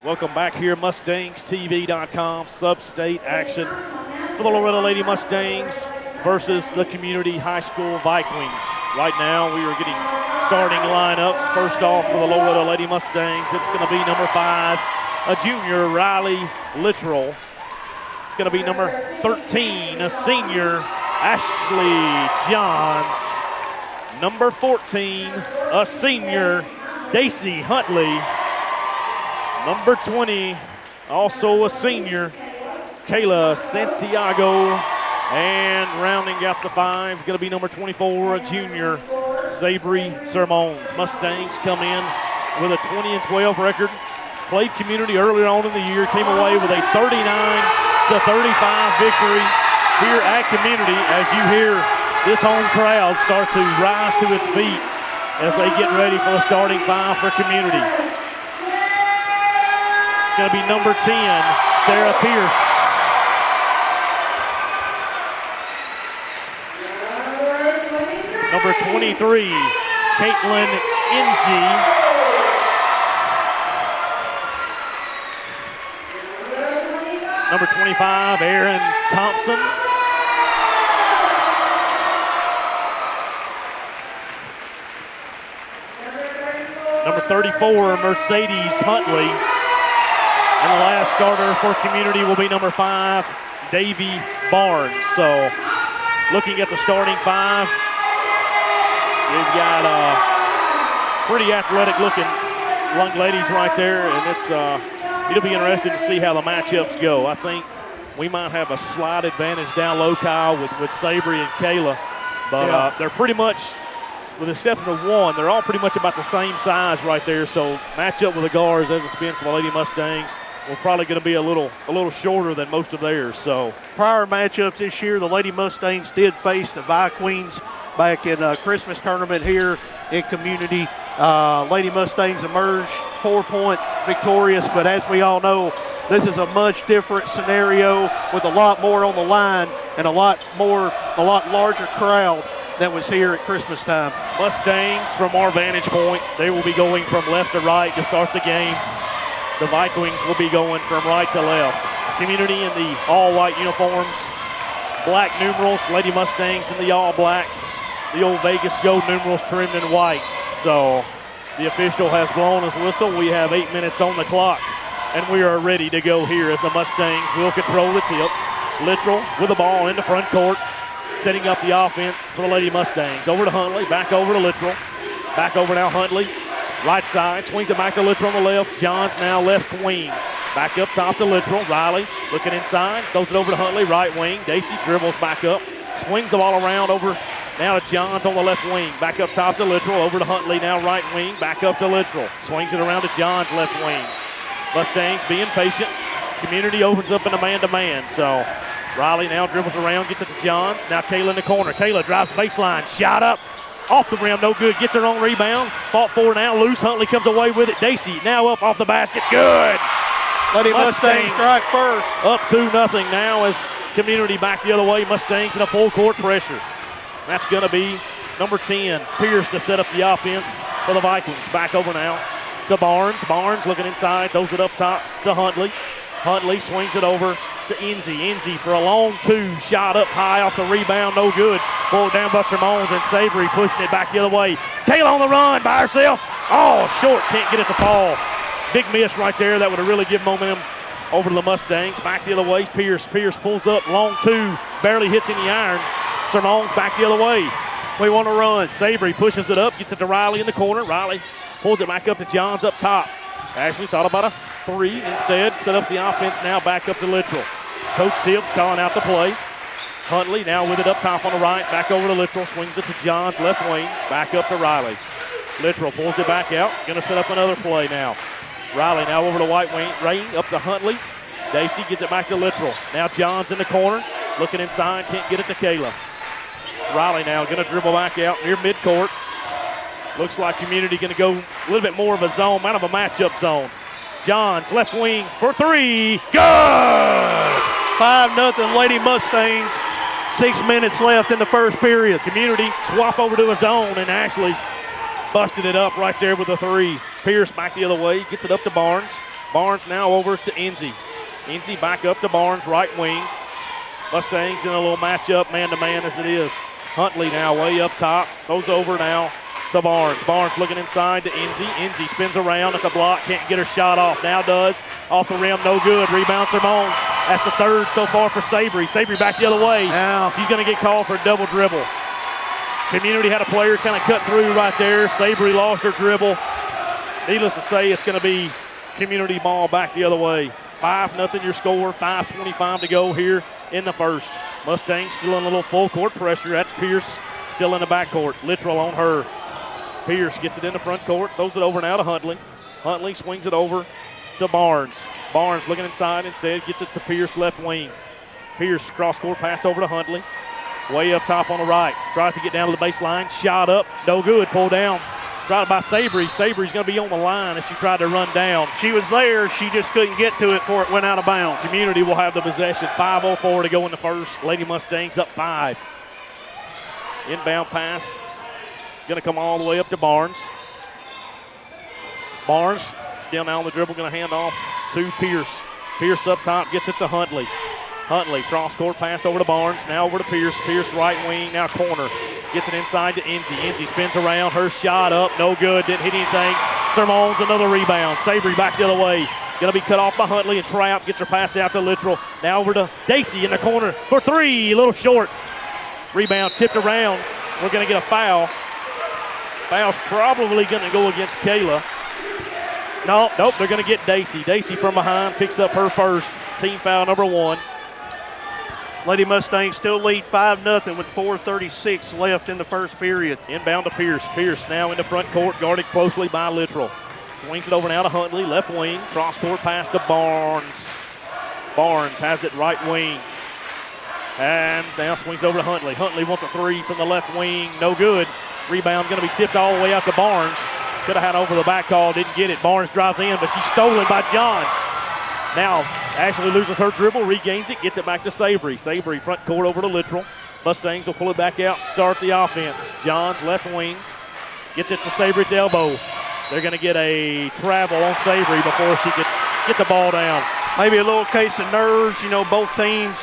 Welcome back here, MustangsTV.com. Sub-state action for the Loretto Lady Mustangs versus the Community High School Vikings. Right now, we are getting starting lineups. First off, for the Loretto Lady Mustangs, it's going to be number 5, a junior, Riley Littrell. It's going to be number 13, a senior, Ashley Johns. Number 14, a senior, Daisy Huntley. Number 20, also a senior, Kayla Santiago. And rounding out the 5, going to be number 24, a junior, Sabri Sermons. Mustangs come in with a 20-12 record. Played Community earlier on in the year, came away with a 39-35 victory here at Community, as you hear this home crowd start to rise to its feet as they get ready for the starting 5 for Community. It's going to be number 10, Sarah Pierce. Number 23, Caitlin Enzi. Number 25, Erin Thompson. Number 34, Mercedes Huntley. And the last starter for Community will be number 5, Davy Barnes. So looking at the starting 5, you've got pretty athletic-looking young ladies right there, and it'll be interesting to see how the matchups go. I think we might have a slight advantage down low, Kyle, with Sabri and Kayla, but they're pretty much, with the exception of one, they're all pretty much about the same size right there. So matchup with the guards, as it's been for the Lady Mustangs, we're probably going to be a little shorter than most of theirs. So prior matchups this year, the Lady Mustangs did face the Vikings back in a Christmas tournament here in Community. Lady Mustangs emerged 4-point victorious, but as we all know, this is a much different scenario with a lot more on the line and a lot larger crowd than was here at Christmas time. Mustangs, from our vantage point, they will be going from left to right to start the game. The Vikings will be going from right to left. Community in the all-white uniforms, black numerals, Lady Mustangs in the all-black. The old Vegas gold numerals trimmed in white. So the official has blown his whistle. We have 8 minutes on the clock, and we are ready to go here as the Mustangs will control the tip. Littrell with the ball in the front court, setting up the offense for the Lady Mustangs. Over to Huntley, back over to Littrell. Back over now Huntley, right side, swings it back to Littrell on the left. Johns now left wing. Back up top to Littrell. Riley looking inside, throws it over to Huntley, right wing. Daisy dribbles back up, swings the ball around over now to Johns on the left wing. Back up top to Littrell, over to Huntley, now right wing, back up to Littrell. Swings it around to Johns left wing. Mustangs being patient. Community opens up in a man-to-man. So Riley now dribbles around, gets it to Johns. Now Kayla in the corner. Kayla drives baseline, shot up, off the rim, no good. Gets her own rebound. Fought for now, loose. Huntley comes away with it. Daisy now up off the basket, good. Lady Mustangs strike first. Up 2-0 now as Community back the other way. Mustangs in a full court pressure. That's going to be number 10, Pierce, to set up the offense for the Vikings. Back over now to Barnes. Barnes looking inside, throws it up top to Huntley. Huntley swings it over to Enzi. Enzi for a long 2, shot up high off the rebound, no good. Pulled down by Sermons, and Sabri pushing it back the other way. Kayla on the run by herself. Oh, short, can't get it to fall. Big miss right there. That would have really given momentum over to the Mustangs. Back the other way, Pierce. Pierce pulls up, long 2, barely hits any iron. Sermons back the other way. We want to run. Sabri pushes it up, gets it to Riley in the corner. Riley pulls it back up to Johns up top. Ashley thought about a 3 instead. Set up the offense now back up to Littrell. Coach Tibbs calling out the play. Huntley now with it up top on the right. Back over to Littrell. Swings it to Johns left wing. Back up to Riley. Littrell pulls it back out. Going to set up another play now. Riley now over to White Wing. Rain up to Huntley. Daisy gets it back to Littrell. Now Johns in the corner. Looking inside. Can't get it to Kayla. Riley now going to dribble back out near midcourt. Looks like Community going to go a little bit more of a zone, out of a matchup zone. Johns left wing for 3. Good! 5-0 Lady Mustangs. 6 minutes left in the first period. Community swap over to a zone, and Ashley busted it up right there with a 3. Pierce back the other way, gets it up to Barnes. Barnes now over to Enzi. Enzi back up to Barnes, right wing. Mustangs in a little matchup, man-to-man as it is. Huntley now way up top. Goes over now to Barnes. Barnes looking inside to Enzi. Enzi spins around at the block. Can't get her shot off. Now does. Off the rim, no good. Rebound Sermons. That's the third so far for Sabry. Sabry back the other way. Now she's going to get called for a double dribble. Community had a player kind of cut through right there. Sabry lost her dribble. Needless to say, it's going to be Community ball back the other way. 5-0 your score. 5:25 to go here in the first. Mustangs still in a little full court pressure. That's Pierce still in the backcourt. Littrell on her. Pierce gets it in the front court. Throws it over now to Huntley. Huntley swings it over to Barnes. Barnes looking inside instead. Gets it to Pierce left wing. Pierce cross-court pass over to Huntley. Way up top on the right. Tries to get down to the baseline. Shot up. No good. Pulled down. Tried by Sabry. Sabry's going to be on the line as she tried to run down. She was there. She just couldn't get to it before it went out of bounds. Community will have the possession. 5:04 to go in the first. Lady Mustangs up 5. Inbound pass. Going to come all the way up to Barnes. Barnes still now on the dribble. Going to hand off to Pierce. Pierce up top. Gets it to Huntley. Huntley, cross-court pass over to Barnes. Now over to Pierce. Pierce right wing, now corner. Gets it inside to Enzi. Enzi spins around. Her shot up, no good. Didn't hit anything. Sermons, another rebound. Sabry back the other way. Going to be cut off by Huntley and Trapp. Gets her pass out to Littrell. Now over to Dacey in the corner for three. A little short. Rebound tipped around. We're going to get a foul. Foul's probably going to go against Kayla. Nope, they're going to get Dacey. Dacey from behind picks up her first. Team foul number 1. Lady Mustangs still lead 5-0 with 4:36 left in the first period. Inbound to Pierce. Pierce now in the front court, guarded closely by Littrell. Swings it over now to Huntley, left wing. Cross-court pass to Barnes. Barnes has it right wing. And now swings over to Huntley. Huntley wants a three from the left wing. No good. Rebound going to be tipped all the way out to Barnes. Could have had over the back call, didn't get it. Barnes drives in, but she's stolen by Johns. Now Ashley loses her dribble, regains it, gets it back to Sabry. Sabry front court over to Littrell. Mustangs will pull it back out, start the offense. Johns left wing, gets it to Sabry at the elbow. They're going to get a travel on Sabry before she could get the ball down. Maybe a little case of nerves, both teams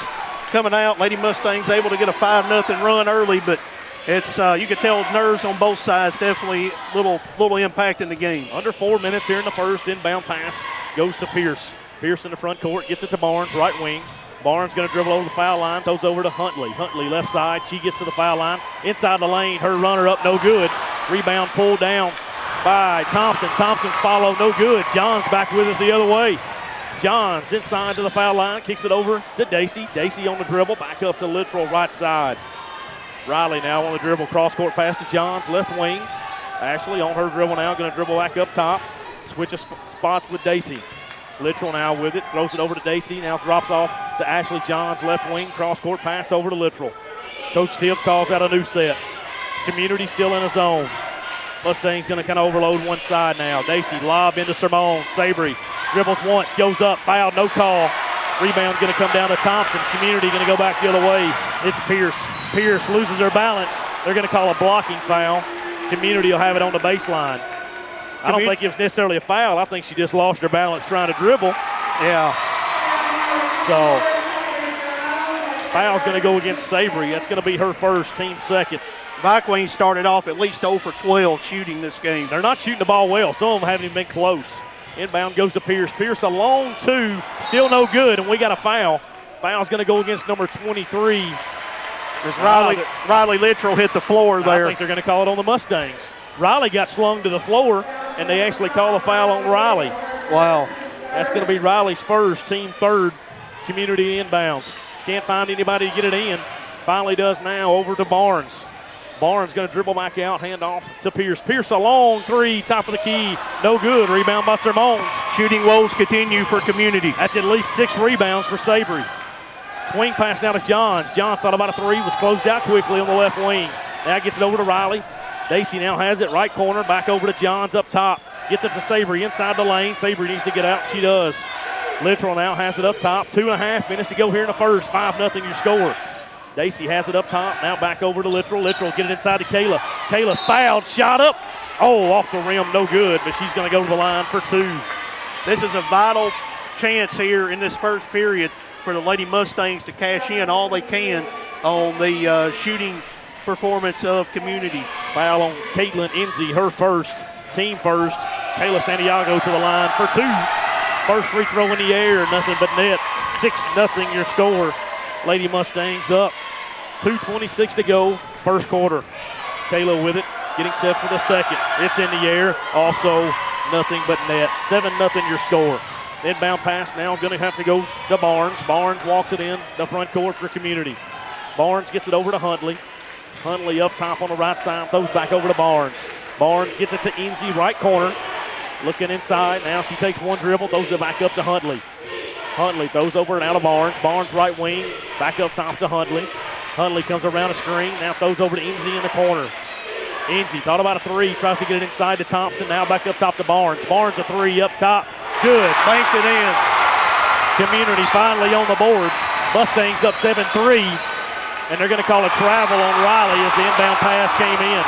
coming out. Lady Mustangs able to get a 5-0 run early, but it's you can tell nerves on both sides. Definitely little impact in the game. Under 4 minutes here in the first. Inbound pass goes to Pierce. Pierce in the front court, gets it to Barnes, right wing. Barnes going to dribble over the foul line, throws over to Huntley. Huntley left side, she gets to the foul line. Inside the lane, her runner up, no good. Rebound pulled down by Thompson. Thompson's follow, no good. Johns back with it the other way. Johns inside to the foul line, kicks it over to Dacey. Dacey on the dribble, back up to Littrell, right side. Riley now on the dribble, cross-court pass to Johns, left wing. Ashley on her dribble now, going to dribble back up top. Switches spots with Dacey. Littrell now with it, throws it over to Dacey, now drops off to Ashley Johns, left wing, cross-court pass over to Littrell. Coach Tiff calls out a new set. Community still in a zone. Mustangs going to kind of overload one side now. Dacey lob into Sermons. Sabry dribbles once, goes up, foul, no call. Rebound going to come down to Thompson. Community going to go back the other way. It's Pierce. Pierce loses her balance. They're going to call a blocking foul. Community will have it on the baseline. I don't think it was necessarily a foul. I think she just lost her balance trying to dribble. Yeah. So, foul's going to go against Sabry. That's going to be her first, team second. Vicqueen started off at least 0 for 12 shooting this game. They're not shooting the ball well. Some of them haven't even been close. Inbound goes to Pierce. Pierce a long two, still no good, and we got a foul. Foul's going to go against number 23. As Riley Littrell hit the floor there. I think they're going to call it on the Mustangs. Riley got slung to the floor, and they actually call a foul on Riley. Wow. That's going to be Riley's first, team third, Community inbounds. Can't find anybody to get it in. Finally does now, over to Barnes. Barnes going to dribble back out, hand off to Pierce. Pierce a long three, top of the key, no good. Rebound by Sermons. Shooting woes continue for Community. That's at least 6 rebounds for Sabry. Swing pass now to Johns. Johns thought about a three, was closed out quickly on the left wing. Now gets it over to Riley. Dacey now has it, right corner, back over to Johns up top. Gets it to Sabry inside the lane. Sabry needs to get out. She does. Littrell now has it up top. 2.5 minutes to go here in the first. 5-0 your score. Dacey has it up top. Now back over to Littrell. Littrell get it inside to Kayla. Kayla fouled, shot up. Oh, off the rim, no good, but she's going to go to the line for 2. This is a vital chance here in this first period for the Lady Mustangs to cash in all they can on the shooting performance of Community. Foul on Caitlin Enzi, her first, team first. Kayla Santiago to the line for 2. First free throw in the air, nothing but net. 6-0 your score. Lady Mustangs up. 2:26 to go, first quarter. Kayla with it, getting set for the second. It's in the air, also nothing but net. 7-0 your score. Inbound pass now going to have to go to Barnes. Barnes walks it in the front court for Community. Barnes gets it over to Huntley. Huntley up top on the right side, throws back over to Barnes. Barnes gets it to Enzi, right corner. Looking inside, now she takes one dribble, throws it back up to Huntley. Huntley throws over and out of Barnes. Barnes right wing, back up top to Huntley. Huntley comes around a screen, now throws over to Enzi in the corner. Enzi thought about a 3, tries to get it inside to Thompson, now back up top to Barnes. Barnes a 3 up top, good, banked it in. Community finally on the board. Mustangs up 7-3, and they're going to call a travel on Riley as the inbound pass came in.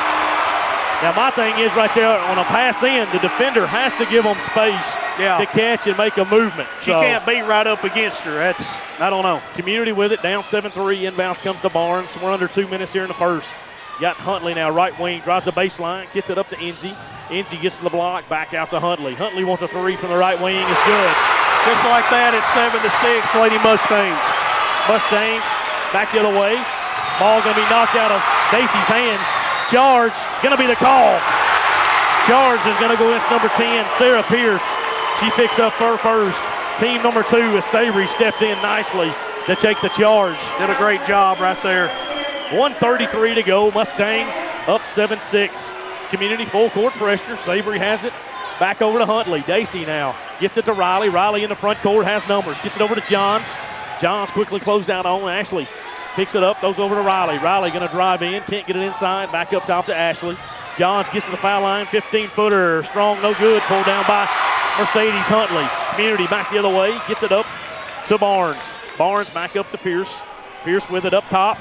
Now, my thing is right there on a pass in, the defender has to give them space to catch and make a movement. She can't be right up against her. I don't know. Community with it, down 7-3. Inbounds comes to Barnes. We're under 2 minutes here in the first. Got Huntley now, right wing, drives the baseline, gets it up to Enzi. Enzi gets to the block, back out to Huntley. Huntley wants a 3 from the right wing. It's good. Just like that, it's 7-6, Lady Mustangs. Mustangs back the other way. Ball going to be knocked out of Dacey's hands. Charge, going to be the call. Charge is going to go against number 10, Sarah Pierce. She picks up her first. Team number 2 as Savory stepped in nicely to take the charge. Did a great job right there. 1:33 to go. Mustangs up 7-6. Community full court pressure. Savory has it. Back over to Huntley. Dacey now gets it to Riley. Riley in the front court has numbers. Gets it over to Johns. Johns quickly closed down on Ashley. Picks it up, goes over to Riley. Riley going to drive in, can't get it inside. Back up top to Ashley. Johns gets to the foul line, 15-footer. Strong, no good. Pulled down by Mercedes Huntley. Community back the other way, gets it up to Barnes. Barnes back up to Pierce. Pierce with it up top.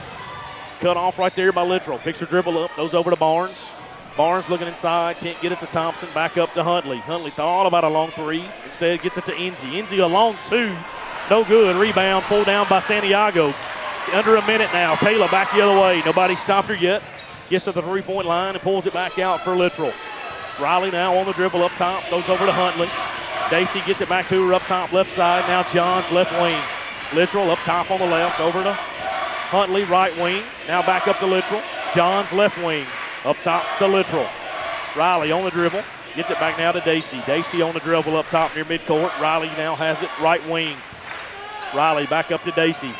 Cut off right there by Littrell. Picks her dribble up, goes over to Barnes. Barnes looking inside, can't get it to Thompson. Back up to Huntley. Huntley thought about a long 3. Instead gets it to Enzi. Enzi a long 2. No good. Rebound pulled down by Santiago. Under a minute now. Kayla back the other way. Nobody stopped her yet. Gets to the 3-point line and pulls it back out for Littrell. Riley now on the dribble up top. Goes over to Huntley. Dacey gets it back to her up top left side. Now Johns left wing. Littrell up top on the left. Over to Huntley right wing. Now back up to Littrell. Johns left wing. Up top to Littrell. Riley on the dribble. Gets it back now to Dacey. Dacey on the dribble up top near midcourt. Riley now has it right wing. Riley back up to Dacey.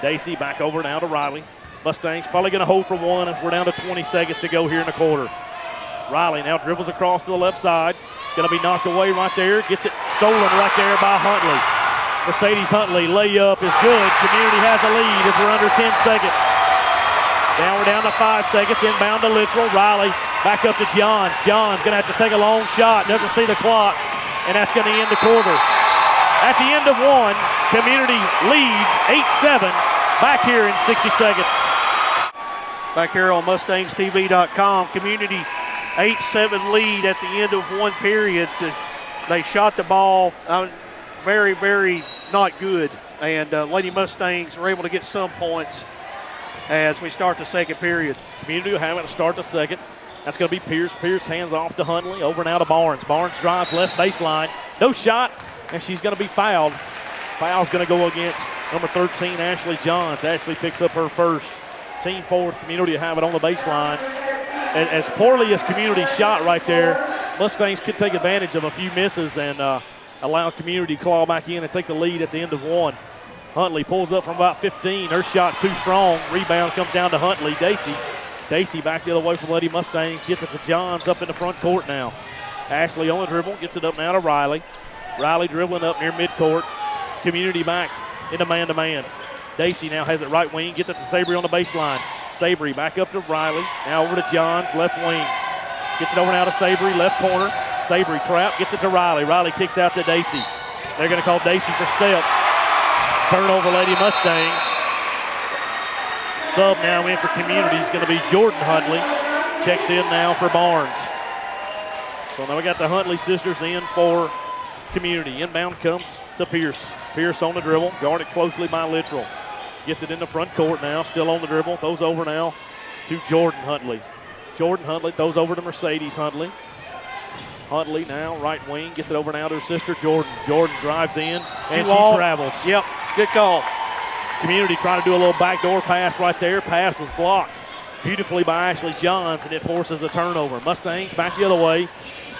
Dacey back over now to Riley. Mustangs probably going to hold for 1 as we're down to 20 seconds to go here in the quarter. Riley now dribbles across to the left side. Going to be knocked away right there. Gets it stolen right there by Huntley. Mercedes Huntley layup is good. Community has a lead as we're under 10 seconds. Now we're down to 5 seconds. Inbound to Littrell. Riley back up to Johns. Johns going to have to take a long shot. Doesn't see the clock. And that's going to end the quarter. At the end of 1, Community leads 8-7. Back here in 60 seconds. Back here on MustangsTV.com, Community 8-7 lead at the end of 1 period. They shot the ball very, very not good. And Lady Mustangs were able to get some points as we start the second period. Community will have it to start the second. That's going to be Pierce. Pierce hands off to Huntley. Over now to Barnes. Barnes drives left baseline. No shot, and she's going to be fouled. Foul's going to go against number 13, Ashley Johns. Ashley picks up her first. Team fourth. Community have it on the baseline. As poorly as Community shot right there, Mustangs could take advantage of a few misses and allow Community to claw back in and take the lead at the end of 1. Huntley pulls up from about 15. Her shot's too strong. Rebound comes down to Huntley. Dacey back the other way from Lady Mustangs. Gets it to Johns up in the front court now. Ashley on the dribble. Gets it up now to Riley. Riley dribbling up near midcourt. Community back into man-to-man. Dacey now has it right wing. Gets it to Savory on the baseline. Savory back up to Riley. Now over to Johns, left wing. Gets it over now to Savory, left corner. Savory trap. Gets it to Riley. Riley kicks out to Dacey. They're going to call Dacey for steps. Turnover, Lady Mustangs. Sub now in for Community is going to be Jordan Huntley. Checks in now for Barnes. So now we got the Huntley sisters in for Community. Inbound comes to Pierce. Pierce on the dribble, guarded closely by Littrell. Gets it in the front court now, still on the dribble. Throws over now to Jordan Huntley. Jordan Huntley throws over to Mercedes Huntley. Huntley now, right wing, gets it over now to her sister Jordan. Jordan drives in, and she travels. Yep, good call. Community trying to do a little backdoor pass right there. Pass was blocked beautifully by Ashley Johns, and it forces a turnover. Mustangs back the other way.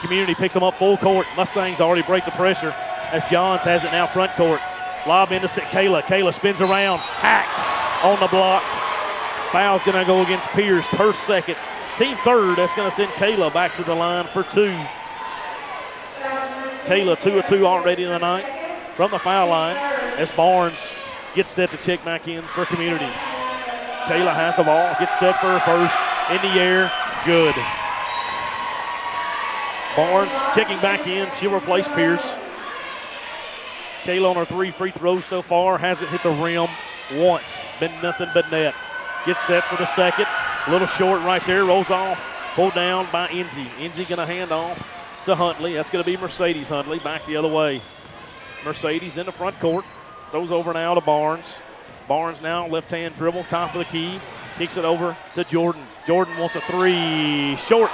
Community picks them up full court. Mustangs already break the pressure as Johns has it now front court. Lob into Kayla. Kayla spins around, hacked on the block. Foul's going to go against Pierce, her second. Team third, that's going to send Kayla back to the line for 2. Kayla 2 of 2 already in the night from the foul line as Barnes gets set to check back in for Community. Kayla has the ball, gets set for her first, in the air, good. Barnes checking back in, she'll replace Pierce. Kayla on her 3 free throws so far, hasn't hit the rim once, been nothing but net. Gets set for the second, a little short right there, rolls off, pulled down by Enzi. Enzi gonna hand off to Huntley, that's gonna be Mercedes Huntley, back the other way. Mercedes in the front court, throws over now to Barnes. Barnes now, left-hand dribble, top of the key, kicks it over to Jordan. Jordan wants a 3, short,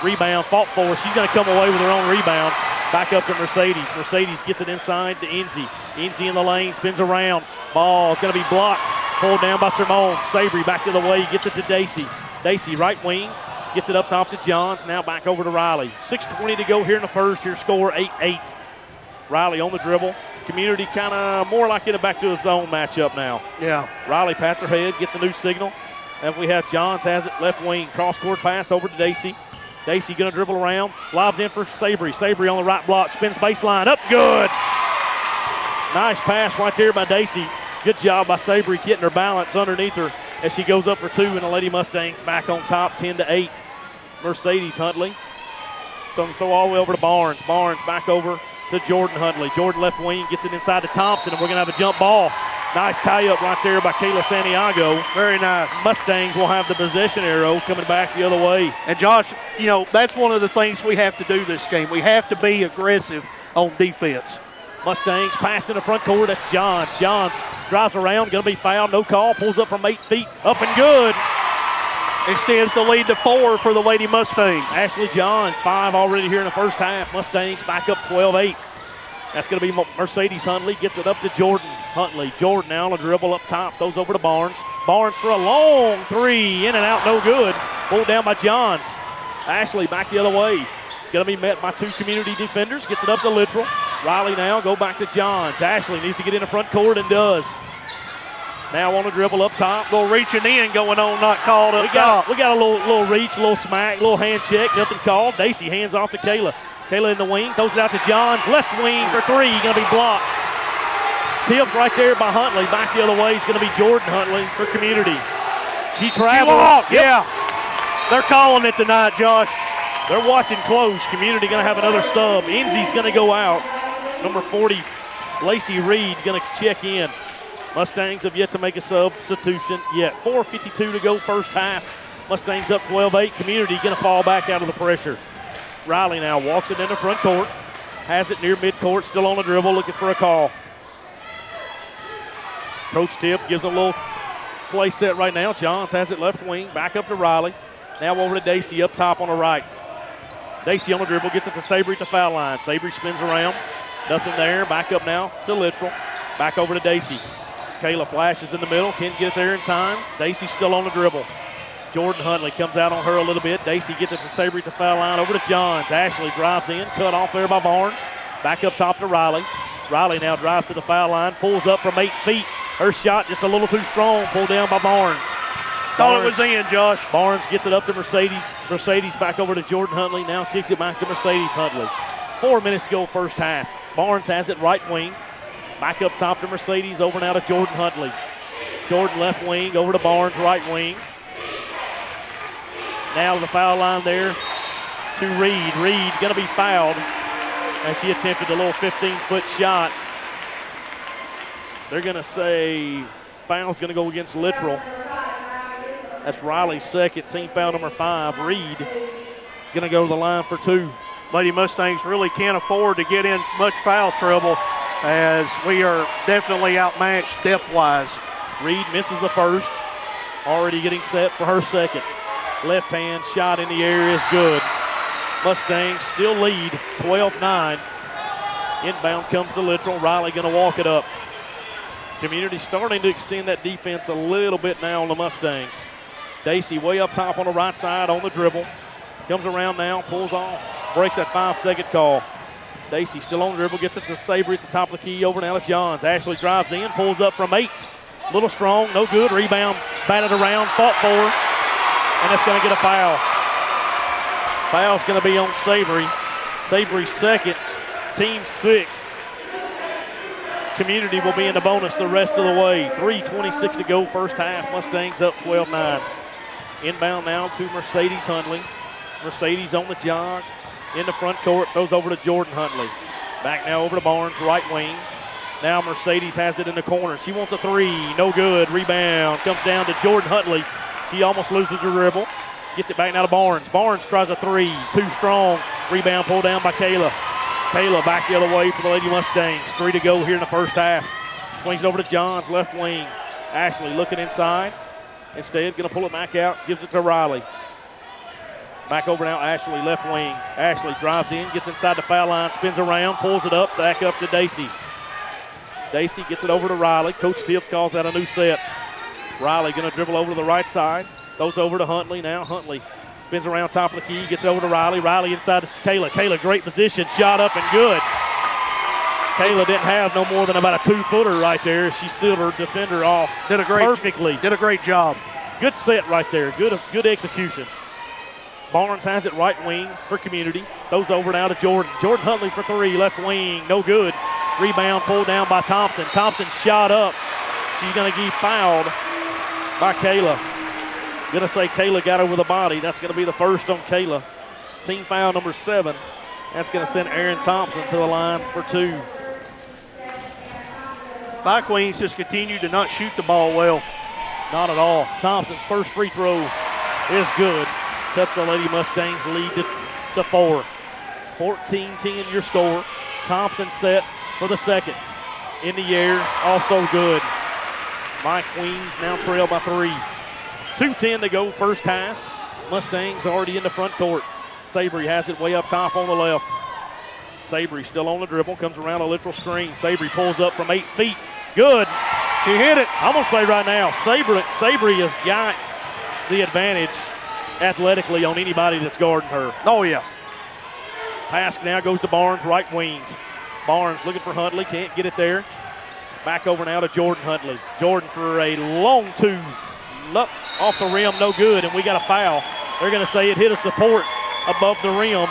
rebound, fought for. She's gonna come away with her own rebound. Back up to Mercedes. Mercedes gets it inside to Enzi. Enzi in the lane, spins around. Ball is gonna be blocked, pulled down by Simone. Sabry back to the way, gets it to Dacey. Dacey, right wing, gets it up top to Johns, now back over to Riley. 6:20 to go here in the first, your score 8-8. Riley on the dribble. Community kind of more like getting back to a zone matchup now. Yeah. Riley pats her head, gets a new signal. And we have Johns has it, left wing, cross-court pass over to Dacey. Dacey gonna dribble around, lobs in for Sabry. Sabry on the right block, spins baseline, up good. Nice pass right there by Dacey. Good job by Sabry getting her balance underneath her as she goes up for 2, and the Lady Mustangs back on top, 10-8. Mercedes Huntley gonna throw all the way over to Barnes. Barnes back over to Jordan Huntley. Jordan left wing, gets it inside to Thompson, and we're going to have a jump ball. Nice tie-up right there by Kayla Santiago. Very nice. Mustangs will have the possession arrow coming back the other way. And, Josh, you know, that's one of the things we have to do this game. We have to be aggressive on defense. Mustangs pass in the front court. That's Johns. Johns drives around, going to be fouled, no call, pulls up from 8 feet, up and good. Extends the lead to 4 for the Lady Mustangs. Ashley Johns, 5 already here in the first half. Mustangs back up 12-8. That's going to be Mercedes Huntley. Gets it up to Jordan Huntley. Jordan now on a dribble up top. Throws over to Barnes. Barnes for a long 3. In and out, no good. Pulled down by Johns. Ashley back the other way. Going to be met by 2 community defenders. Gets it up to Littrell. Riley now go back to Johns. Ashley needs to get in the front court and does. Now on the dribble up top. Little reaching in going on, not called up top. We got a little reach, a little smack, a little hand check, nothing called. Dacey hands off to Kayla. Kayla in the wing, throws it out to Johns. Left wing for 3, going to be blocked. Tipped right there by Huntley. Back the other way is going to be Jordan Huntley for Community. She travels. Yep. Yeah. They're calling it tonight, Josh. They're watching close. Community going to have another sub. Enzi's going to go out. Number 40, Lacey Reed, going to check in. Mustangs have yet to make a substitution yet. 4:52 to go first half. Mustangs up 12-8. Community going to fall back out of the pressure. Riley now walks it in the front court. Has it near midcourt, still on the dribble, looking for a call. Coach Tip gives a little play set right now. Johns has it left wing, back up to Riley. Now over to Dacey up top on the right. Dacey on the dribble, gets it to Sabry at the foul line. Sabry spins around. Nothing there. Back up now to Littrell. Back over to Dacey. Kayla flashes in the middle. Can't get it there in time. Dacey still on the dribble. Jordan Huntley comes out on her a little bit. Dacey gets it to Sabry at the foul line. Over to Johns. Ashley drives in. Cut off there by Barnes. Back up top to Riley. Riley now drives to the foul line. Pulls up from 8 feet. Her shot just a little too strong. Pulled down by Barnes. Thought it was in, Josh. Barnes gets it up to Mercedes. Mercedes back over to Jordan Huntley. Now kicks it back to Mercedes Huntley. 4 minutes to go first half. Barnes has it right wing. Back up top to Mercedes. Over now to Jordan Huntley. Jordan left wing. Over to Barnes right wing. Now to the foul line there to Reed. Reed going to be fouled as she attempted a little 15-foot shot. They're going to say foul's going to go against Littrell. That's Riley's second, team foul number 5. Reed going to go to the line for 2. Lady Mustangs really can't afford to get in much foul trouble, as we are definitely outmatched depth-wise. Reed misses the first, already getting set for her second. Left hand shot in the air is good. Mustangs still lead 12-9. Inbound comes to Littrell. Riley going to walk it up. Community starting to extend that defense a little bit now on the Mustangs. Dacey way up top on the right side on the dribble. Comes around now, pulls off, breaks that 5-second call. Dacey still on the dribble, gets it to Savory at the top of the key, over now to Johns. Ashley drives in, pulls up from 8. Little strong, no good. Rebound, batted around, fought for, and it's going to get a foul. Foul's going to be on Savory. Savory's second, team 6th. Community will be in the bonus the rest of the way. 3:26 to go, first half. Mustangs up 12-9. Inbound now to Mercedes Hundley. Mercedes on the jog in the front court, throws over to Jordan Huntley. Back now over to Barnes, right wing. Now Mercedes has it in the corner. She wants a 3, no good. Rebound comes down to Jordan Huntley. She almost loses her dribble. Gets it back now to Barnes. Barnes tries a 3, too strong. Rebound pulled down by Kayla. Kayla back the other way for the Lady Mustangs. 3 to go here in the first half. Swings it over to Johns, left wing. Ashley looking inside. Instead, going to pull it back out, gives it to Riley. Back over now, Ashley, left wing. Ashley drives in, gets inside the foul line, spins around, pulls it up, back up to Dacey. Dacey gets it over to Riley. Coach Tibbs calls out a new set. Riley going to dribble over to the right side. Goes over to Huntley now. Huntley spins around top of the key, gets it over to Riley. Riley inside to Kayla. Kayla, great position, shot up and good. Kayla didn't have no more than about a 2-footer right there. She sealed her defender off perfectly. Did a great job. Good set right there. Good execution. Barnes has it right wing for Community. Throws over now to Jordan. Jordan Huntley for 3, left wing, no good. Rebound pulled down by Thompson. Thompson shot up. She's going to get fouled by Kayla. Going to say Kayla got over the body. That's going to be the first on Kayla. Team foul number 7. That's going to send Aaron Thompson to the line for 2. Vi Queens just continue to not shoot the ball well. Not at all. Thompson's first free throw is good. Cuts the Lady Mustangs lead to 4. 14-10 your score. Thompson set for the second. In the air, also good. Vi Queens now trail by 3. 2:10 to go, first half. Mustangs already in the front court. Savory has it way up top on the left. Savory still on the dribble, comes around a literal screen. Savory pulls up from 8 feet. Good. She hit it. I'm going to say right now, Savory has got the advantage athletically on anybody that's guarding her. Oh, yeah. Pass now goes to Barnes, right wing. Barnes looking for Huntley, can't get it there. Back over now to Jordan Huntley. Jordan for a long 2. Up off the rim, no good, and we got a foul. They're going to say it hit a support above the rim,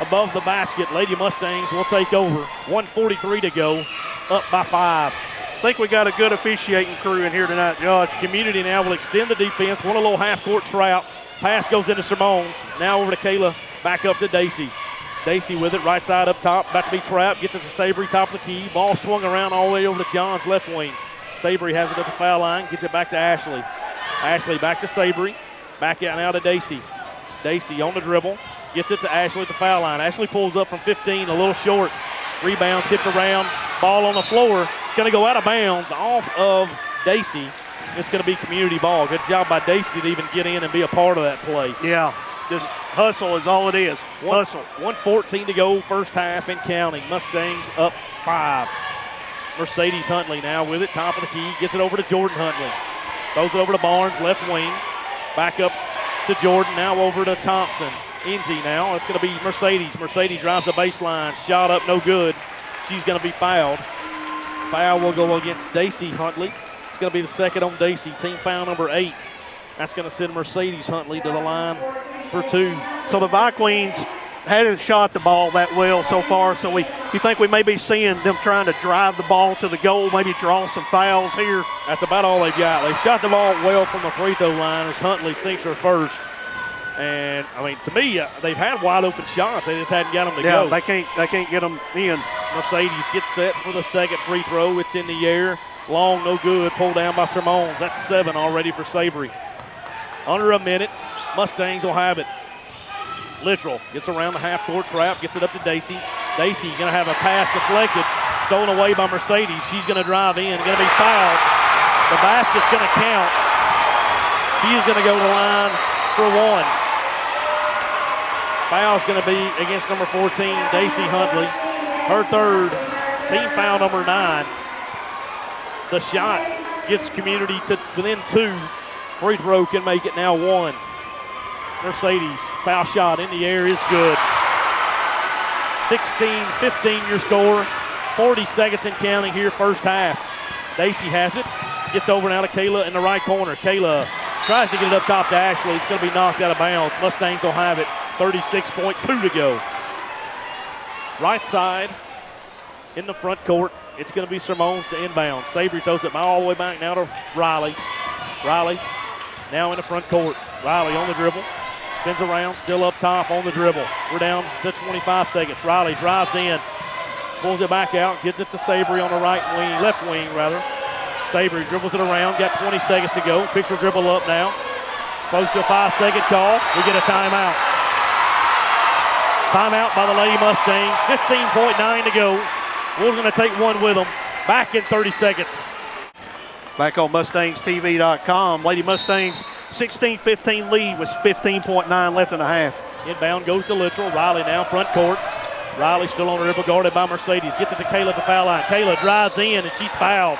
above the basket. Lady Mustangs will take over. 1:43 to go, up by 5. I think we got a good officiating crew in here tonight, Josh. Community now will extend the defense. Want a little half-court trap. Pass goes into Simones. Now over to Kayla. Back up to Dacey. Dacey with it, right side up top. About to be trapped. Gets it to Savory, top of the key. Ball swung around all the way over to Johns, left wing. Savory has it at the foul line. Gets it back to Ashley. Ashley back to Savory. Back out now to Dacey. Dacey on the dribble. Gets it to Ashley at the foul line. Ashley pulls up from 15, a little short. Rebound tipped around. Ball on the floor. It's going to go out of bounds off of Dacey. It's going to be Community ball. Good job by Dacey to even get in and be a part of that play. Yeah, just hustle is all it is. Hustle. 1:14 to go, first half and counting. Mustangs up 5. Mercedes Huntley now with it, top of the key. Gets it over to Jordan Huntley. Throws it over to Barnes, left wing. Back up to Jordan, now over to Thompson. Enzi now, it's going to be Mercedes. Mercedes drives the baseline, shot up, no good. She's going to be fouled. Foul will go against Dacey Huntley. It's going to be the second on Dacey, team foul number 8. That's going to send Mercedes Huntley to the line for 2. So the Vi Queens hadn't shot the ball that well so far, so you think we may be seeing them trying to drive the ball to the goal, maybe draw some fouls here? That's about all they've got. They shot the ball well from the free throw line as Huntley sinks her first. And, I mean, to me, they've had wide open shots. They just hadn't got them to go. Yeah, they can't get them in. Mercedes gets set for the second free throw. It's in the air. Long, no good. Pulled down by Simones. That's 7 already for Savory. Under a minute. Mustangs will have it. Littrell gets around the half-court trap, gets it up to Dacey. Dacey going to have a pass deflected, stolen away by Mercedes. She's going to drive in, going to be fouled. The basket's going to count. She is going to go to the line for one. Foul's going to be against number 14, Dacey Huntley. Her third, team foul number 9. The shot gets Community to within 2. Free throw can make it now 1. Mercedes, foul shot in the air is good. 16-15 your score. 40 seconds and counting here first half. Dacey has it. Gets over now to Kayla in the right corner. Kayla tries to get it up top to Ashley. It's going to be knocked out of bounds. Mustangs will have it. 36.2 to go. Right side in the front court. It's going to be Simone's to inbound. Sabry throws it all the way back now to Riley. Riley now in the front court. Riley on the dribble. Spins around, still up top on the dribble. We're down to 25 seconds. Riley drives in, pulls it back out, gets it to Sabry on the left wing rather. Sabry dribbles it around, got 20 seconds to go. Picks her dribble up now. Close to a 5-second call. We get a timeout. Timeout by the Lady Mustangs. 15.9 to go. We're going to take one with them. Back in 30 seconds. Back on MustangsTV.com. Lady Mustangs 16-15 lead with 15.9 left in the half. Inbound goes to Littrell. Riley now front court. Riley still on the dribble, guarded by Mercedes. Gets it to Kayla at the foul line. Kayla drives in and she's fouled.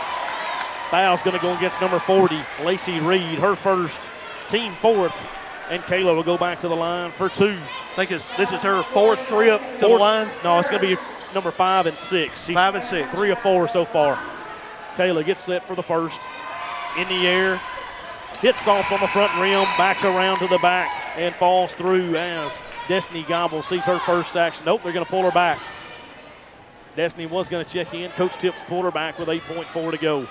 Foul's going to go against number 40, Lacey Reed, her first, team fourth. And Kayla will go back to the line for 2. I think this is her fourth trip to the line. No, it's going to be number 5 and 6. She's 5 and 6. 3 of 4 so far. Kayla gets set for the first. In the air. Hits off on the front rim. Backs around to the back and falls through as Destiny Gobble sees her first action. Nope, they're going to pull her back. Destiny was going to check in. Coach Tips pulled her back with 8.4 to go.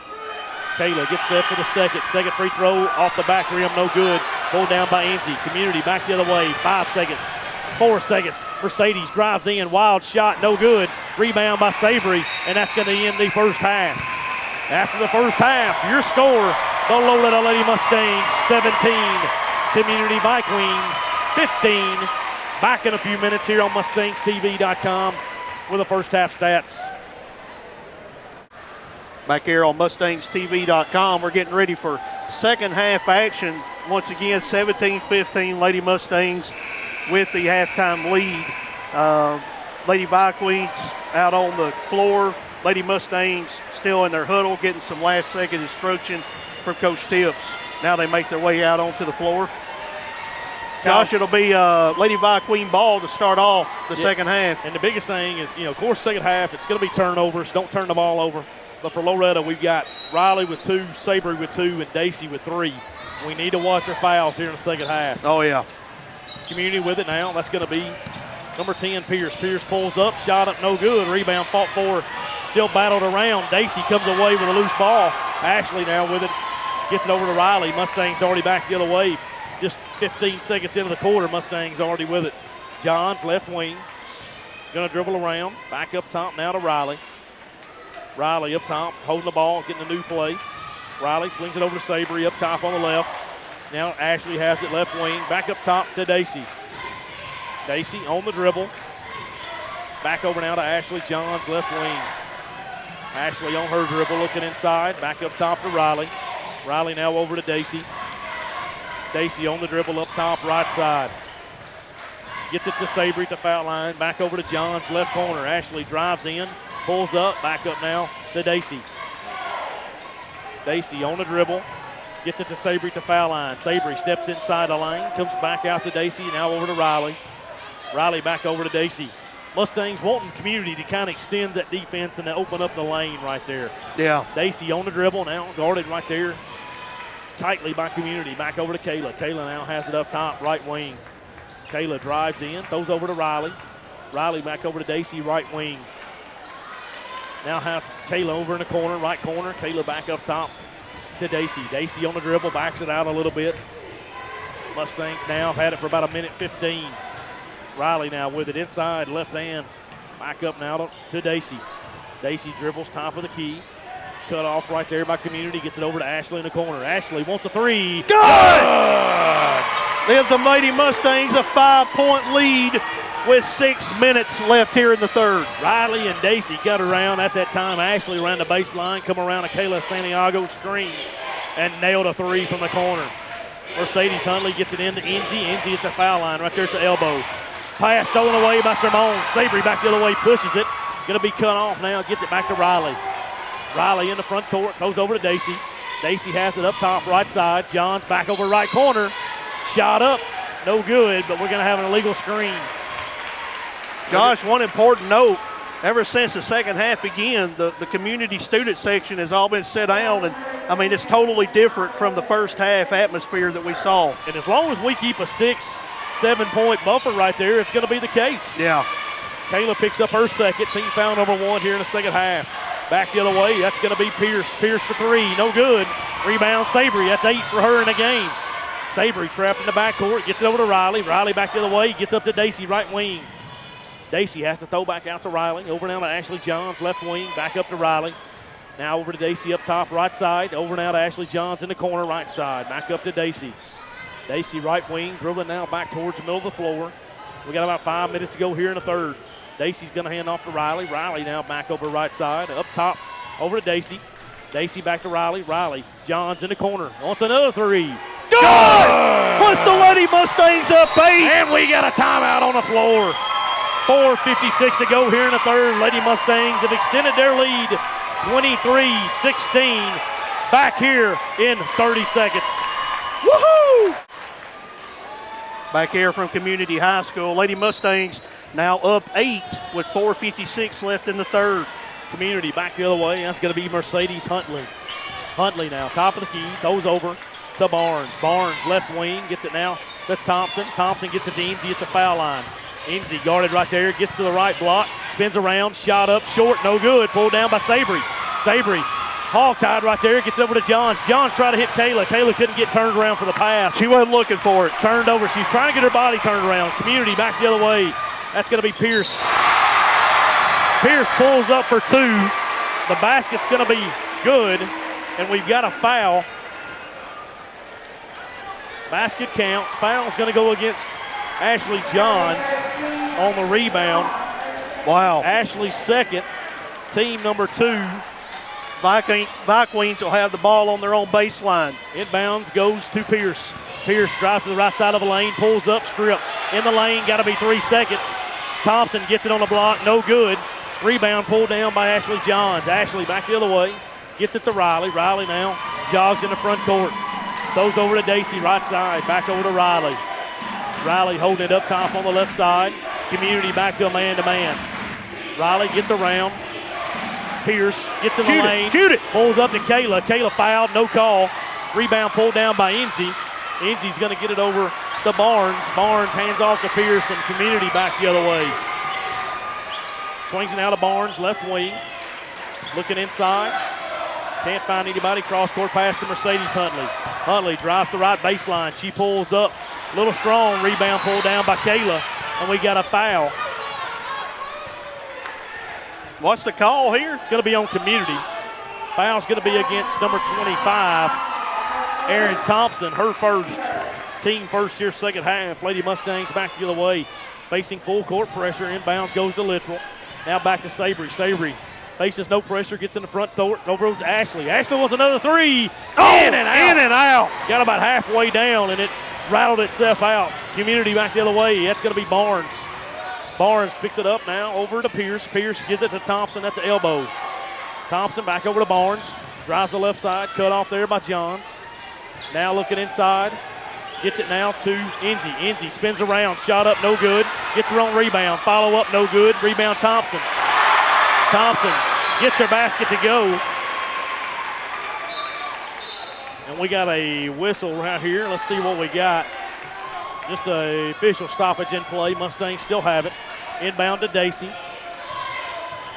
Kayla gets set for the second. Second free throw off the back rim, no good. Pulled down by Enzi. Community back the other way. 5 seconds. 4 seconds. Mercedes drives in. Wild shot, no good. Rebound by Sabry, and that's going to end the first half. After the first half, your score, the Loretta Lady Mustangs 17, Community Queens 15. Back in a few minutes here on MustangsTV.com with the first half stats. Back here on MustangsTV.com, we're getting ready for second half action. Once again, 17-15 Lady Mustangs with the halftime lead. Lady Queens out on the floor. Lady Mustangs still in their huddle, getting some last-second instruction from Coach Tips. Now they make their way out onto the floor. Josh, it'll be Lady Queen ball to start off the second half. And the biggest thing is, of course, second half, it's going to be turnovers. Don't turn the ball over. But for Loretta, we've got Riley with 2, Sabry with 2, and Dacey with 3. We need to watch our fouls here in the second half. Oh, yeah. Community with it now. That's going to be number 10, Pierce. Pierce pulls up, shot up, no good. Rebound fought for, still battled around. Dacey comes away with a loose ball. Ashley now with it, gets it over to Riley. Mustangs already back the other way. Just 15 seconds into the quarter, Mustangs already with it. Johns, left wing. Going to dribble around. Back up top now to Riley. Riley up top, holding the ball, getting a new play. Riley swings it over to Sabry up top on the left. Now Ashley has it left wing. Back up top to Dacey. Dacey on the dribble. Back over now to Ashley Johns, left wing. Ashley on her dribble, looking inside. Back up top to Riley. Riley now over to Dacey. Dacey on the dribble up top, right side. Gets it to Sabry at the foul line. Back over to Johns, left corner. Ashley drives in, pulls up, back up now to Dacey. Dacey on the dribble. Gets it to Sabry at the foul line. Sabry steps inside the lane, comes back out to Dacey, now over to Riley. Riley back over to Dacey. Mustangs wanting Community to kind of extend that defense and to open up the lane right there. Yeah. Dacey on the dribble now, guarded right there tightly by Community. Back over to Kayla. Kayla now has it up top, right wing. Kayla drives in, throws over to Riley. Riley back over to Dacey, right wing. Now has Kayla over in the corner, right corner. Kayla back up top to Dacey. Dacey on the dribble, backs it out a little bit. Mustangs now have had it for about a minute 15. Riley now with it inside, left hand. Back up now to Dacey. Dacey dribbles top of the key. Cut off right there by Community. Gets it over to Ashley in the corner. Ashley wants a 3. Good! gives the Lady Mustangs a 5-point lead with 6 minutes left here in the third. Riley and Daisy cut around at that time. Ashley ran the baseline, come around a Kayla Santiago screen and nailed a three from the corner. Mercedes Huntley gets it into Enzi. Enzi at the foul line right there at the elbow. Pass stolen away by Simone. Sabry back the other way, pushes it. Going to be cut off now, gets it back to Riley. Riley in the front court, goes over to Daisy. Daisy has it up top, right side. Johns back over right corner. Shot up, no good, but we're going to have an illegal screen. Josh, one important note, ever since the second half began, the community student section has all been set down, and I mean, it's totally different from the first half atmosphere that we saw. And as long as we keep a 6-7 point buffer right there, it's going to be the case. Yeah. Kayla picks up her second, team foul number 1 here in the second half. Back the other way, that's going to be Pierce. Pierce for three, no good. Rebound Sabry, that's 8 for her in the game. Sabry trapped in the backcourt, gets it over to Riley. Riley back the other way, gets up to Daisy, right wing. Daisy has to throw back out to Riley. Over now to Ashley Johns, left wing, back up to Riley. Now over to Daisy up top, right side. Over now to Ashley Johns in the corner, right side. Back up to Daisy. Daisy right wing, dribbling now back towards the middle of the floor. We got about 5 minutes to go here in the third. Daisy's going to hand off to Riley. Riley now back over right side. Up top, over to Daisy. Daisy back to Riley. Riley, Johns in the corner. Wants another three. Good! Puts the Lady Mustangs up 8. And we got a timeout on the floor. 4:56 to go here in the third. Lady Mustangs have extended their lead 23-16. Back here in 30 seconds. Woohoo! Back here from Community High School, Lady Mustangs now up 8 with 4:56 left in the third. Community back the other way. That's going to be Mercedes Huntley. Huntley now, top of the key, goes over to Barnes. Barnes, left wing, gets it now to Thompson. Thompson gets it to Enzi at the foul line. Enzi guarded right there, gets to the right block, spins around, shot up, short, no good. Pulled down by Sabry. Sabry, hog-tied right there, gets over to Johns. Johns tried to hit Kayla. Kayla couldn't get turned around for the pass. She wasn't looking for it. Turned over. She's trying to get her body turned around. Community back the other way. That's going to be Pierce. Pierce pulls up for 2. The basket's going to be good, and we've got a foul. Basket counts. Foul's going to go against Ashley Johns on the rebound. Wow. Ashley's second, team number 2. Vikings will have the ball on their own baseline. Inbounds goes to Pierce. Pierce drives to the right side of the lane, pulls up, strip. In the lane, got to be 3 seconds. Thompson gets it on the block, no good. Rebound pulled down by Ashley Johns. Ashley back the other way, gets it to Riley. Riley now jogs in the front court. Throws over to Daisy, right side, back over to Riley. Riley holding it up top on the left side. Community back to a man-to-man. Riley gets around. Pierce gets in the lane. Shoot it. Pulls up to Kayla. Kayla fouled, no call. Rebound pulled down by Enzi. Enzi's going to get it over to Barnes. Barnes hands off to Pierce, and Community back the other way. Swings it out of Barnes, left wing. Looking inside. Can't find anybody. Cross-court pass to Mercedes Huntley. Huntley drives the right baseline. She pulls up. A little strong. Rebound pulled down by Kayla, and we got a foul. What's the call here? It's going to be on Community. Foul's going to be against number 25, Erin Thompson, her first. Team first here, second half. Lady Mustangs back the other way. Facing full court pressure. Inbounds goes to Littrell. Now back to Sabry. Sabry faces no pressure, gets in the front court, over to Ashley. Ashley wants another three. Oh, in and out. Got about halfway down, and it rattled itself out. Community back the other way. That's going to be Barnes. Barnes picks it up now over to Pierce. Pierce gives it to Thompson at the elbow. Thompson back over to Barnes. Drives the left side, cut off there by Johns. Now looking inside. Gets it now to Enzi. Enzi spins around, shot up, no good. Gets her own rebound, follow up, no good. Rebound Thompson. Thompson gets her basket to go. And we got a whistle right here. Let's see what we got. Just an official stoppage in play. Mustangs still have it. Inbound to Daisy.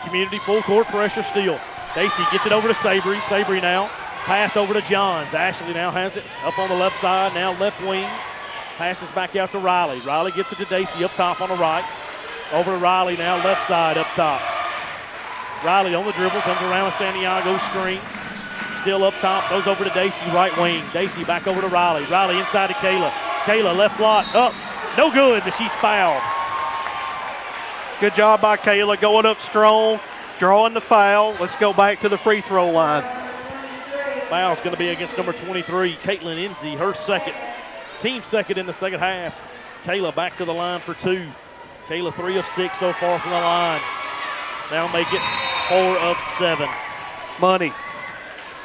Community full court pressure still. Daisy gets it over to Sabry. Sabry now. Pass over to Johns. Ashley now has it up on the left side, now left wing. Passes back out to Riley. Riley gets it to Daisy up top on the right. Over to Riley now, left side up top. Riley on the dribble, comes around a Santiago screen. Still up top, goes over to Daisy, right wing. Daisy back over to Riley. Riley inside to Kayla. Kayla left block up. No good, but she's fouled. Good job by Kayla going up strong, drawing the foul. Let's go back to the free throw line. Foul's going to be against number 23, Caitlin Enzi, her second. Team second in the second half. Kayla back to the line for 2. Kayla 3 of 6 so far from the line. Now make it 4 of 7. Money.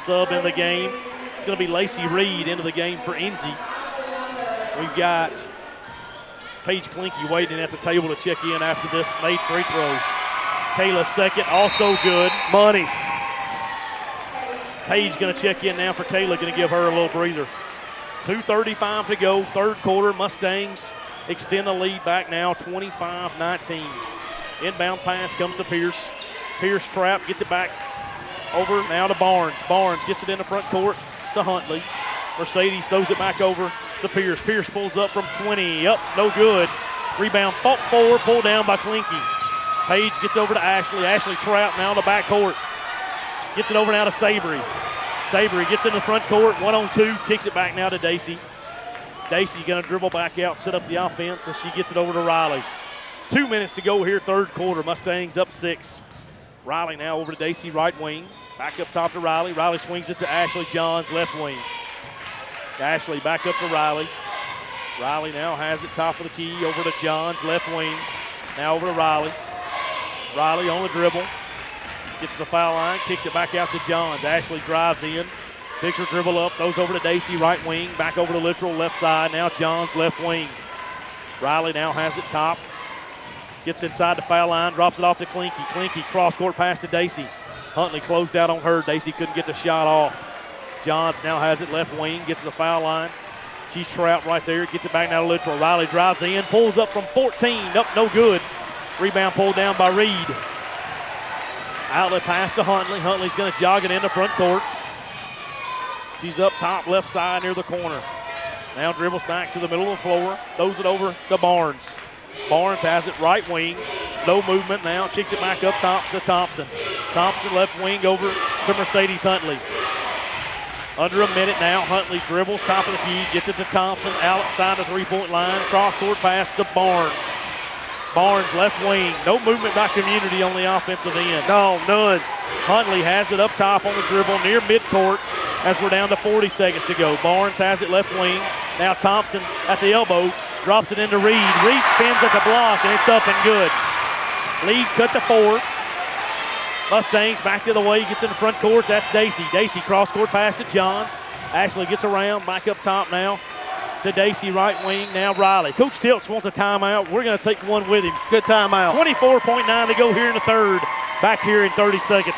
Sub in the game. It's going to be Lacey Reed into the game for Enzi. We've got Paige Klinke waiting at the table to check in after this made free throw. Kayla second, also good. Money. Paige going to check in now for Kayla, going to give her a little breather. 2:35 to go, third quarter. Mustangs extend the lead back now, 25-19. Inbound pass comes to Pierce. Pierce trap, gets it back over now to Barnes. Barnes gets it in the front court to Huntley. Mercedes throws it back over to Pierce. Pierce pulls up from 20. Up, no good. Rebound fought forward, pulled down by Klinke. Paige gets over to Ashley. Ashley trap now in the back court. Gets it over now to Sabry. Sabry gets in the front court, 1-on-2, kicks it back now to Dacey. Dacey going to dribble back out, set up the offense, and she gets it over to Riley. 2 minutes to go here, third quarter. Mustangs up 6. Riley now over to Dacey, right wing. Back up top to Riley. Riley swings it to Ashley Johns, left wing. Ashley back up to Riley. Riley now has it top of the key, over to Johns, left wing. Now over to Riley. Riley on the dribble. Gets to the foul line, kicks it back out to Johns. Ashley drives in, picks her dribble up, throws over to Dacey, right wing, back over to Littrell, left side. Now Johns, left wing. Riley now has it top. Gets inside the foul line, drops it off to Klinke. Klinke cross-court pass to Dacey. Huntley closed out on her. Dacey couldn't get the shot off. Johns now has it left wing, gets to the foul line. She's trapped right there, gets it back now to Littrell. Riley drives in, pulls up from 14. Up, no good. Rebound pulled down by Reed. Outlet pass to Huntley. Huntley's going to jog it into front court. She's up top, left side near the corner. Now dribbles back to the middle of the floor. Throws it over to Barnes. Barnes has it right wing. No movement now. Kicks it back up top to Thompson. Thompson left wing over to Mercedes Huntley. Under a minute now. Huntley dribbles top of the key. Gets it to Thompson. Outside the three-point line. Cross-court pass to Barnes. Barnes left wing. No movement by Community on the offensive end. No, none. Huntley has it up top on the dribble near midcourt as we're down to 40 seconds to go. Barnes has it left wing. Now Thompson at the elbow. Drops it into Reed. Reed spins at the block, and it's up and good. Lead cut to 4. Mustangs back the other way. Gets in the front court. That's Dacey. Dacey cross-court pass to Johns. Ashley gets around. Back up top now to Dacey, right wing. Now Riley. Coach Tilts wants a timeout. We're going to take one with him. Good timeout. 24.9 to go here in the third. Back here in 30 seconds.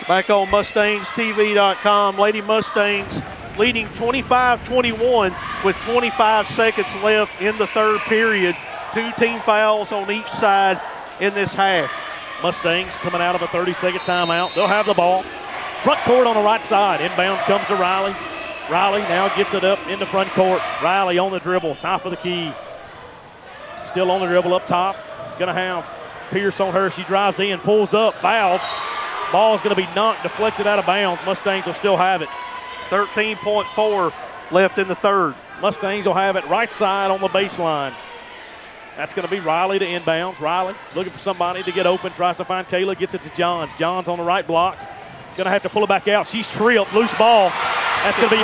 Back on MustangsTV.com. Lady Mustangs leading 25-21 with 25 seconds left in the third period. 2 team fouls on each side in this half. Mustangs coming out of a 30-second timeout. They'll have the ball. Front court on the right side. Inbounds comes to Riley. Riley now gets it up in the front court. Riley on the dribble, top of the key. Still on the dribble up top. Gonna have Pierce on her. She drives in, pulls up, fouled. Ball's gonna be knocked, deflected out of bounds. Mustangs will still have it. 13.4 left in the third. Mustangs will have it right side on the baseline. That's going to be Riley to inbounds. Riley looking for somebody to get open, tries to find Kayla, gets it to Johns. Johns on the right block. Going to have to pull it back out. She's tripped, loose ball. That's going to be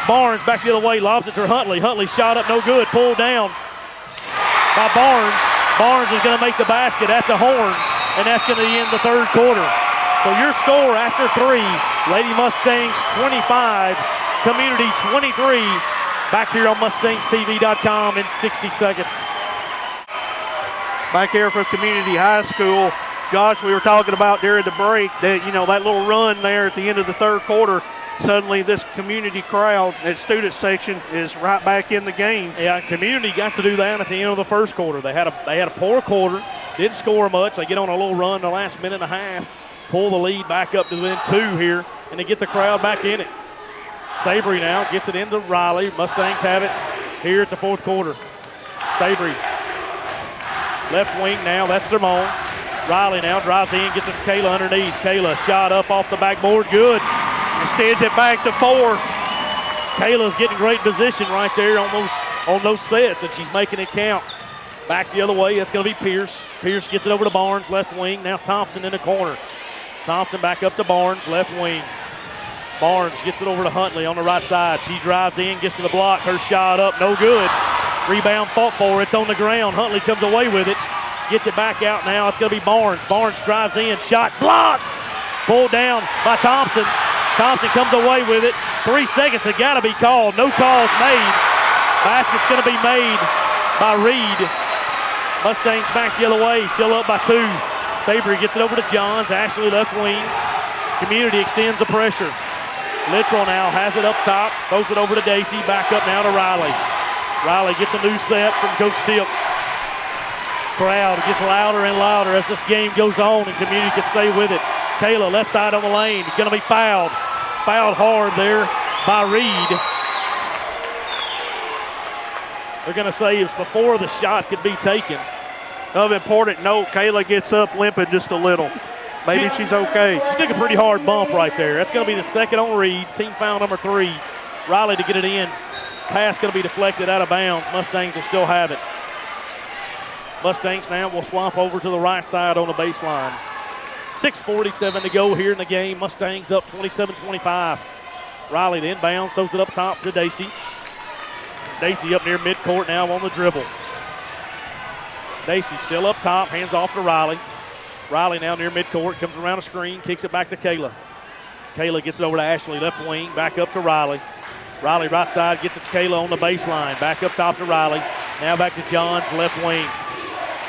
Barnes back the other way, lobs it to Huntley. Huntley shot up, no good, pulled down by Barnes. Barnes is going to make the basket at the horn, and that's going to end the third quarter. So your score after 3, Lady Mustangs 25, Community 23. Back here on MustangsTV.com in 60 seconds. Back here from Community High School. Josh, we were talking about during the break that, that little run there at the end of the third quarter. Suddenly this Community crowd at student section is right back in the game. Yeah, Community got to do that at the end of the first quarter. They had a poor quarter, didn't score much. They get on a little run the last minute and a half, pull the lead back up to within 2 here, and they get the crowd back in it. Sabry now gets it into Riley. Mustangs have it here at the fourth quarter. Sabry left wing now, that's Simone. Riley now drives in, gets it to Kayla underneath. Kayla shot up off the backboard, good. Extends it back to 4. Kayla's getting great position right there on those sets, and she's making it count. Back the other way, that's going to be Pierce. Pierce gets it over to Barnes, left wing. Now Thompson in the corner. Thompson back up to Barnes, left wing. Barnes gets it over to Huntley on the right side. She drives in, gets to the block. Her shot up, no good. Rebound fought for. It's on the ground. Huntley comes away with it. Gets it back out now. It's going to be Barnes. Barnes drives in. Shot blocked. Pulled down by Thompson. Thompson comes away with it. 3 seconds have got to be called. No calls made. Basket's going to be made by Reed. Mustangs back the other way. Still up by 2. Sabry gets it over to Johns. Ashley left wing. Community extends the pressure. Littrell now has it up top. Throws it over to Dacey. Back up now to Riley. Riley gets a new set from Coach Tips. Crowd gets louder and louder as this game goes on, and Community can stay with it. Kayla left side on the lane. Going to be fouled. Fouled hard there by Reed. They're going to say it's before the shot could be taken. Of important note, Kayla gets up limping just a little. Maybe she's okay. She took a pretty hard bump right there. That's going to be the second on Reed. Team foul number 3. Riley to get it in. Pass going to be deflected out of bounds. Mustangs will still have it. Mustangs now will swap over to the right side on the baseline. 6:47 to go here in the game. Mustangs up 27-25. Riley to inbounds, throws it up top to Dacey. Dacey up near midcourt now on the dribble. Dacey still up top, hands off to Riley. Riley now near midcourt, comes around a screen, kicks it back to Kayla. Kayla gets it over to Ashley, left wing, back up to Riley. Riley right side gets it to Kayla on the baseline. Back up top to Riley. Now back to Johns, left wing.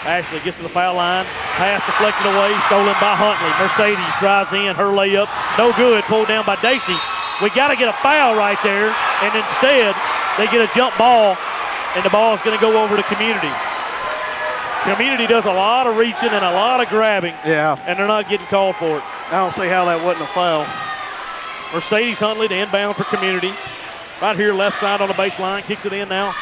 Ashley gets to the foul line. Pass deflected away, stolen by Huntley. Mercedes drives in, her layup, no good, pulled down by Dacey. We got to get a foul right there, and instead they get a jump ball, and the ball is going to go over to Community. Community does a lot of reaching and a lot of grabbing, and they're not getting called for it. I don't see how that wasn't a foul. Mercedes Huntley to inbound for Community. Right here, left side on the baseline, kicks it in now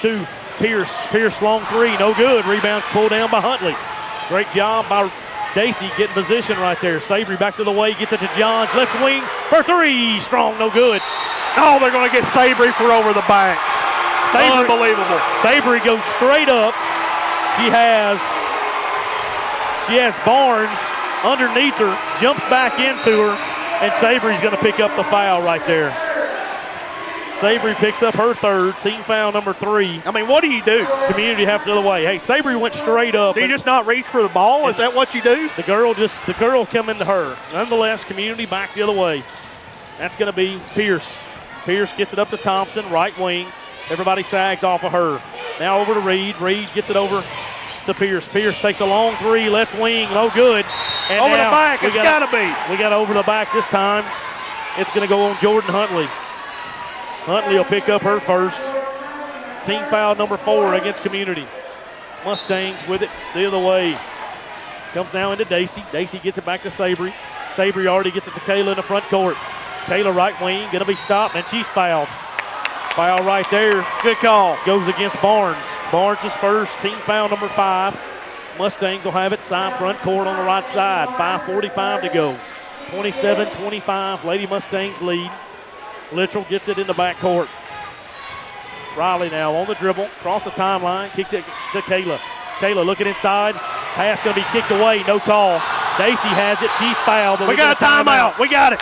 to Pierce. Pierce long 3, no good. Rebound pulled down by Huntley. Great job by Dacey getting position right there. Sabry back to the way, gets it to Johns, left wing for 3, strong, no good. Oh, they're going to get Sabry for over the back. Sabry, unbelievable. Sabry goes straight up. She has Barnes underneath her, jumps back into her, and Sabry's going to pick up the foul right there. Sabry picks up her 3rd, team foul number 3. I mean, what do you do? Community half the other way. Hey, Sabry went straight up. Do you just not reach for the ball? Is that what you do? The girl come into her. Nonetheless, Community back the other way. That's going to be Pierce. Pierce gets it up to Thompson, right wing. Everybody sags off of her. Now over to Reed. Reed gets it over to Pierce. Pierce takes a long 3, left wing, no good. And over the back, it's got to be. We got over the back this time. It's going to go on Jordan Huntley. Huntley will pick up her 1st. Team foul number 4 against Community. Mustangs with it the other way. Comes now into Dacey. Dacey gets it back to Sabry. Sabry already gets it to Kayla in the front court. Kayla right wing, going to be stopped, and she's fouled. Foul right there. Good call. Goes against Barnes. Barnes is 1st, team foul number 5. Mustangs will have it side front court on the right side. 5:45 to go. 27-25, Lady Mustangs lead. Littrell gets it in the back court. Riley now on the dribble, across the timeline, kicks it to Kayla. Kayla looking inside. Pass going to be kicked away, no call. Dacey has it, she's fouled. But we got a timeout. We got it.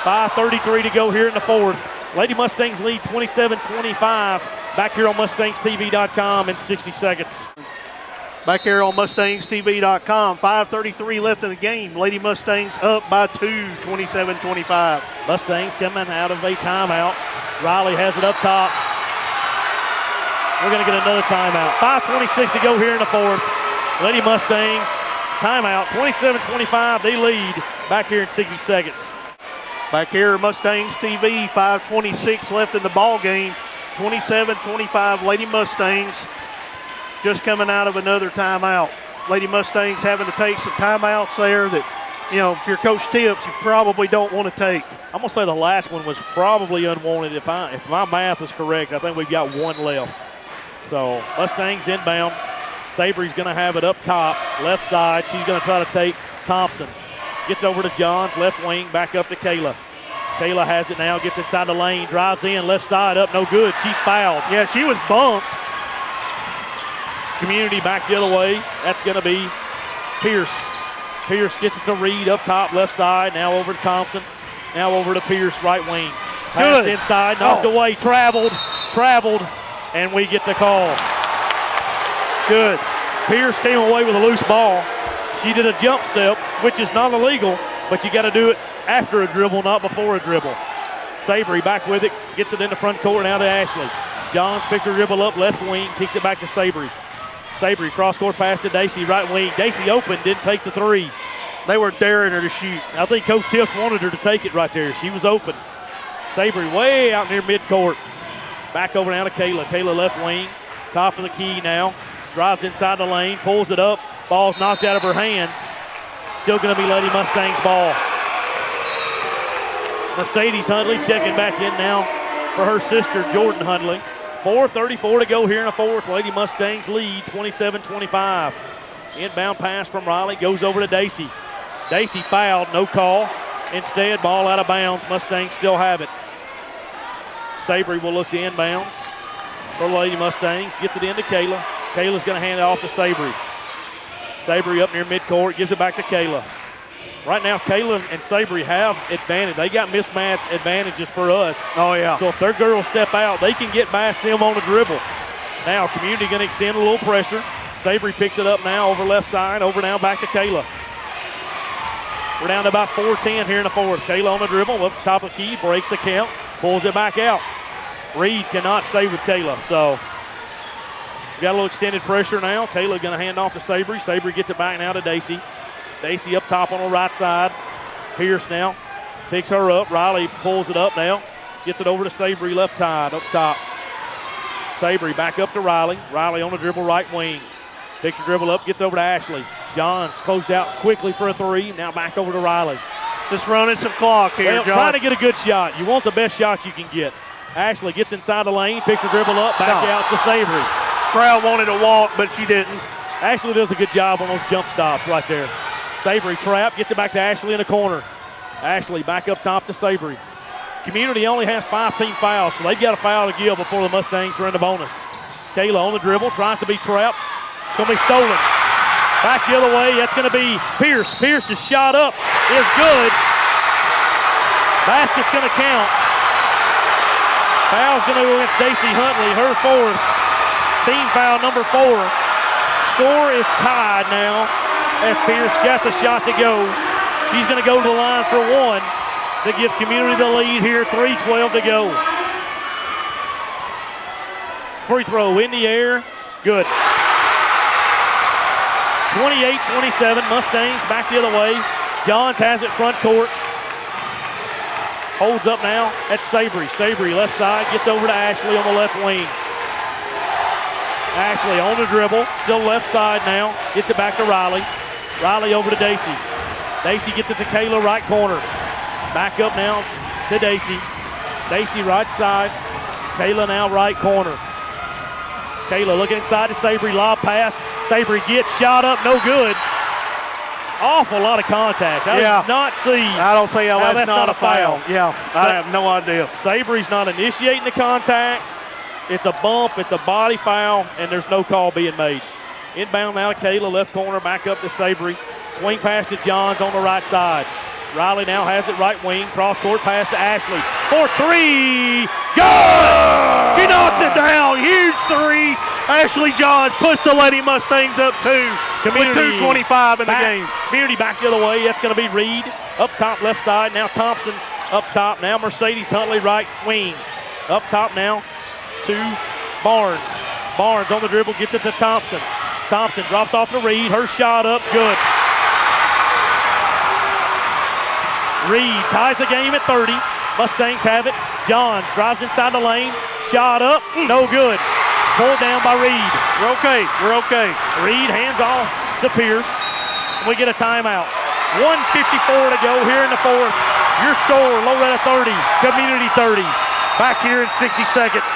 5:33 to go here in the 4th. Lady Mustangs lead 27-25. Back here on MustangsTV.com in 60 seconds. Back here on MustangsTV.com, 5:33 left in the game. Lady Mustangs up by 2, 27-25. Mustangs coming out of a timeout. Riley has it up top. We're going to get another timeout. 5:26 to go here in the 4th. Lady Mustangs, timeout, 27-25. They lead back here in 60 seconds. Back here, Mustangs TV, 5:26 left in the ball game. 27-25, Lady Mustangs just coming out of another timeout. Lady Mustangs having to take some timeouts there that, you know, if you're Coach Tips, you probably don't want to take. I'm going to say the last one was probably unwanted. If my math is correct, I think we've got 1 left. So Mustangs inbound. Sabry's going to have it up top, left side. She's going to try to take Thompson. Gets over to Johns, left wing, back up to Kayla. Kayla has it now, gets inside the lane, drives in, left side up, no good. She's fouled. Yeah, she was bumped. Community back the other way. That's going to be Pierce. Pierce gets it to Reed up top, left side. Now over to Thompson. Now over to Pierce, right wing. Pass Good. inside, knocked away, traveled, and we get the call. Good. Pierce came away with a loose ball. She did a jump step, which is not illegal, but you got to do it after a dribble, not before a dribble. Savory back with it, gets it in the front court, now to Ashley. Johns picks her dribble up, left wing, kicks it back to Savory. Savory cross-court pass to Dacey, right wing. Dacey open, didn't take the three. They were daring her to shoot. I think Coach Tiff wanted her to take it right there. She was open. Savory way out near midcourt. Back over now to Kayla. Kayla left wing, top of the key now. Drives inside the lane, pulls it up. Ball's knocked out of her hands. Still going to be Lady Mustangs ball. Mercedes Hundley checking back in now for her sister, Jordan Hundley. 4:34 to go here in the fourth. Lady Mustangs lead 27-25. Inbound pass from Riley goes over to Dacey. Dacey fouled, no call. Instead, ball out of bounds. Mustangs still have it. Savory will look to inbounds for Lady Mustangs. Gets it into Kayla. Kayla's going to hand it off to Savory. Savory up near midcourt, gives it back to Kayla. Right now, Kayla and Savory have advantage. They got mismatch advantages for us. Oh, yeah. So if their girls step out, they can get past them on the dribble. Now, Community going to extend a little pressure. Savory picks it up now over left side, over now back to Kayla. We're down to about 4:10 here in the fourth. Kayla on the dribble, up the top of the key, breaks the count, pulls it back out. Reed cannot stay with Kayla, so we got a little extended pressure now. Kayla going to hand off to Savory. Savory gets it back now to Dacey. Dacey up top on the right side. Pierce now picks her up. Riley pulls it up now. Gets it over to Savory, left side up top. Savory back up to Riley. Riley on the dribble, right wing. Picks her dribble up, gets over to Ashley. Johns closed out quickly for a three. Now back over to Riley. Just running some clock here, Well, John. trying to get a good shot. You want the best shot you can get. Ashley gets inside the lane, picks her dribble up, back out to Savory. Crowd wanted to walk, but she didn't. Ashley does a good job on those jump stops right there. Savory trap, gets it back to Ashley in the corner. Ashley back up top to Savory. Community only has 5 team fouls, so they've got a foul to give before the Mustangs are in the bonus. Kayla on the dribble, tries to be trapped. It's going to be stolen. Back the other way, that's going to be Pierce. Pierce's shot up is good. Basket's going to count. Foul's going to go against Dacey Huntley, her fourth. Team foul number 4. Score is tied now as Pierce got the shot to go. She's going to go to the line for one to give Community the lead here, 3:12 to go. Free throw in the air, good. 28-27, Mustangs back the other way. Johns has it front court. Holds up now, that's Savory. Savory left side, gets over to Ashley on the left wing. Ashley on the dribble, still left side now. Gets it back to Riley. Riley over to Dacey. Dacey gets it to Kayla, right corner. Back up now to Dacey. Dacey right side. Kayla now right corner. Kayla looking inside to Savory, lob pass. Savory gets shot up, no good. Awful lot of contact. I did not see. I don't see how that's not a foul. Yeah, I have no idea. Savory's not initiating the contact. It's a bump, it's a body foul, and there's no call being made. Inbound now to Kayla, left corner, back up to Savory. Swing pass to Johns on the right side. Riley now has it right wing. Cross-court pass to Ashley. For 3. Good! She knocks it down. Huge 3. Ashley Johns puts the Lady Mustangs up 2. With 2:25 in the game. Community back the other way. That's going to be Reed. Up top left side. Now Thompson up top. Now Mercedes Huntley right wing. Up top now to Barnes. Barnes on the dribble gets it to Thompson. Thompson drops off to Reed. Her shot up. Good. Reed ties the game at 30. Mustangs have it. Johns drives inside the lane. Shot up. No good. Pulled down by Reed. We're okay. We're okay. Reed hands off to Pierce. We get a timeout. 1:54 to go here in the fourth. Your score, Loretta 30, Community 30. Back here in 60 seconds.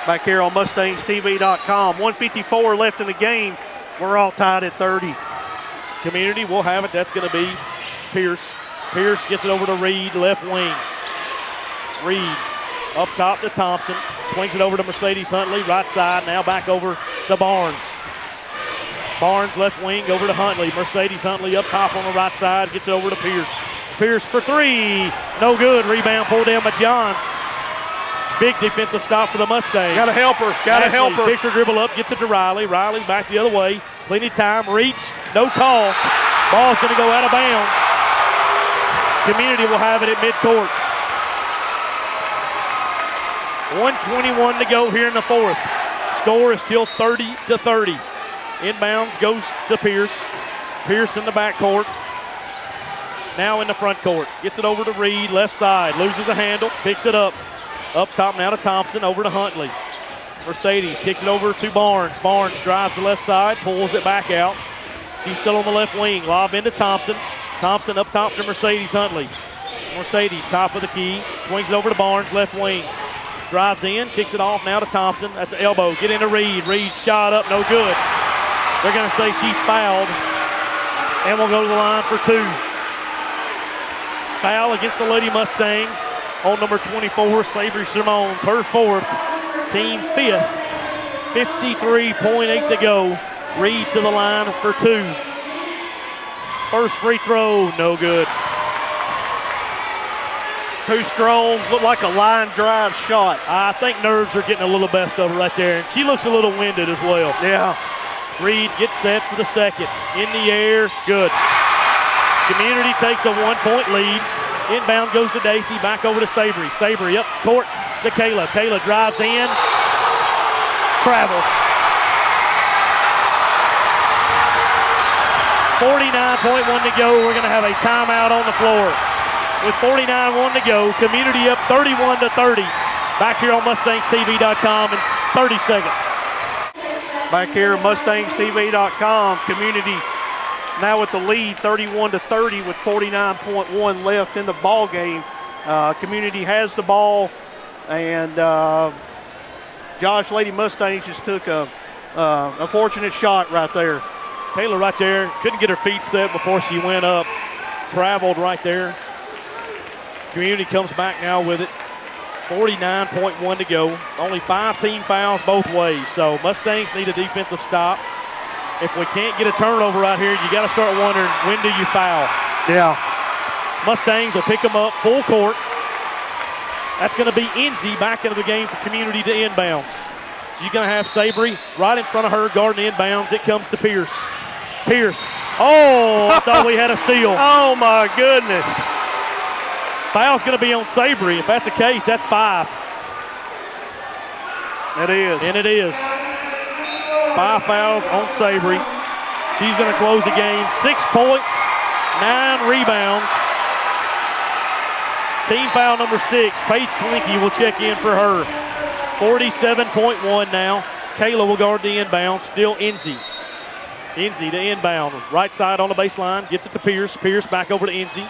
Back here on MustangsTV.com. 1:54 left in the game. We're all tied at 30. Community will have it. That's going to be Pierce. Pierce gets it over to Reed, left wing. Reed up top to Thompson. Swings it over to Mercedes Huntley, right side. Now back over to Barnes. Barnes left wing over to Huntley. Mercedes Huntley up top on the right side. Gets it over to Pierce. Pierce for three. No good. Rebound pulled down by Johns. Big defensive stop for the Mustangs. Got to help her. Got to help her. Picks her dribble up. Gets it to Riley. Riley back the other way. Plenty of time. Reach. No call. Ball's going to go out of bounds. Community will have it at midcourt. 1:21 to go here in the fourth. Score is still 30-30. Inbounds goes to Pierce. Pierce in the backcourt. Now in the front court. Gets it over to Reed, left side. Loses a handle, picks it up. Up top now to Thompson, over to Huntley. Mercedes kicks it over to Barnes. Barnes drives the left side, pulls it back out. She's still on the left wing. Lob into Thompson. Thompson up top to Mercedes Huntley. Mercedes, top of the key. Swings it over to Barnes, left wing. Drives in, kicks it off now to Thompson at the elbow. Get into Reed. Reed shot up, no good. They're going to say she's fouled, and we'll go to the line for two. Foul against the Lady Mustangs on number 24, Savory Simones. Her fourth, team fifth. 53.8 to go. Reed to the line for two. First free throw, no good. Too strong, looked like a line drive shot. I think nerves are getting a little best of her right there, and she looks a little winded as well. Yeah. Reed gets set for the second. In the air, good. Community takes a 1-point lead. Inbound goes to Dacey, back over to Savory. Savory up court to Kayla. Kayla drives in, travels. 49.1 to go. We're going to have a timeout on the floor. With 49-1 to go, Community up 31-30. Back here on MustangsTV.com in 30 seconds. Back here at MustangsTV.com, Community now with the lead, 31-30 with 49.1 left in the ball game. Community has the ball, and Josh Lady Mustangs just took a fortunate shot right there. Kayla right there, couldn't get her feet set before she went up. Traveled right there. Community comes back now with it. 49.1 to go. Only 5 team fouls both ways, so Mustangs need a defensive stop. If we can't get a turnover right here, you got to start wondering, when do you foul? Yeah. Mustangs will pick them up full court. That's going to be Enzi back into the game for Community to inbounds. She's going to have Savory right in front of her, guarding inbounds. It comes to Pierce. Pierce. Oh, I thought we had a steal. Oh, my goodness. Foul's going to be on Savory. If that's the case, that's 5. It is. And it is. 5 fouls on Savory. She's going to close the game. 6 points, 9 rebounds. Team foul number 6. Paige Klinke will check in for her. 47.1 now. Kayla will guard the inbound. Still Enzi. Enzi to inbound. Right side on the baseline. Gets it to Pierce. Pierce back over to Enzi.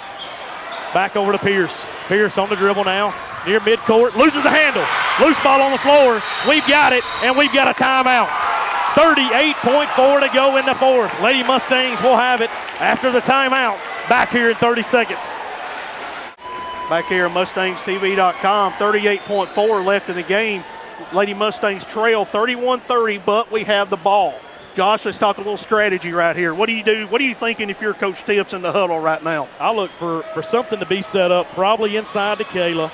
Back over to Pierce. Pierce on the dribble now. Near midcourt. Loses the handle. Loose ball on the floor. We've got it, and we've got a timeout. 38.4 to go in the fourth. Lady Mustangs will have it after the timeout. Back here in 30 seconds. Back here at MustangsTV.com. 38.4 left in the game. Lady Mustangs trail 31-30, but we have the ball. Josh, let's talk a little strategy right here. What do you do? What are you thinking if you're Coach Tips in the huddle right now? I look for something to be set up, probably inside to Kayla.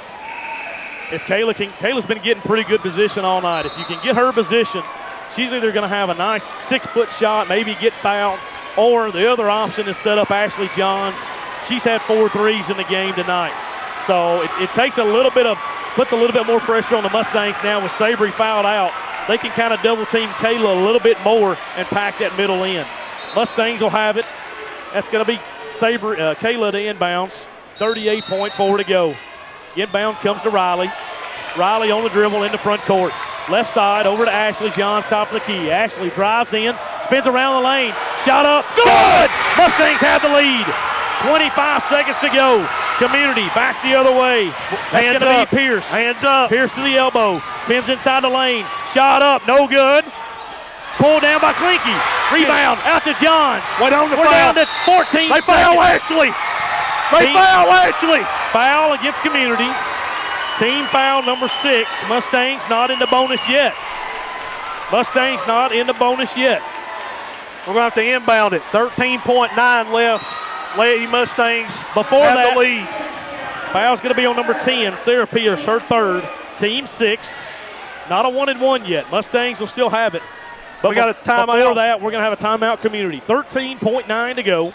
If Kayla's been getting pretty good position all night. If you can get her position, she's either going to have a nice 6-foot shot, maybe get fouled, or the other option is set up Ashley Johns. She's had 4 threes in the game tonight. So it takes a little bit puts a little bit more pressure on the Mustangs now with Savory fouled out. They can kind of double team Kayla a little bit more and pack that middle end. Mustangs will have it. That's going to be Kayla to inbounds. 38.4 to go. Inbound comes to Riley. Riley on the dribble in the front court. Left side over to Ashley Johns, top of the key. Ashley drives in, spins around the lane. Shot up, good! Mustangs have the lead. 25 seconds to go. Community back the other way. That's going to be Pierce. Hands up. Pierce to the elbow. Spins inside the lane. Shot up, no good. Pulled down by Klinke. Rebound out to Johns. We're down to 14 They seconds. foul Ashley. They foul Ashley. Foul against Community. Team foul number 6. Mustangs not in the bonus yet. Mustangs not in the bonus yet. We're going to have to inbound it. 13.9 left. Lady Mustangs before have that, the lead. Foul's going to be on number 10, Sarah Pierce, her 3rd. Team 6th. Not a 1-and-1 yet. Mustangs will still have it. But we got a timeout. Before that, we're going to have a timeout, Community. 13.9 to go.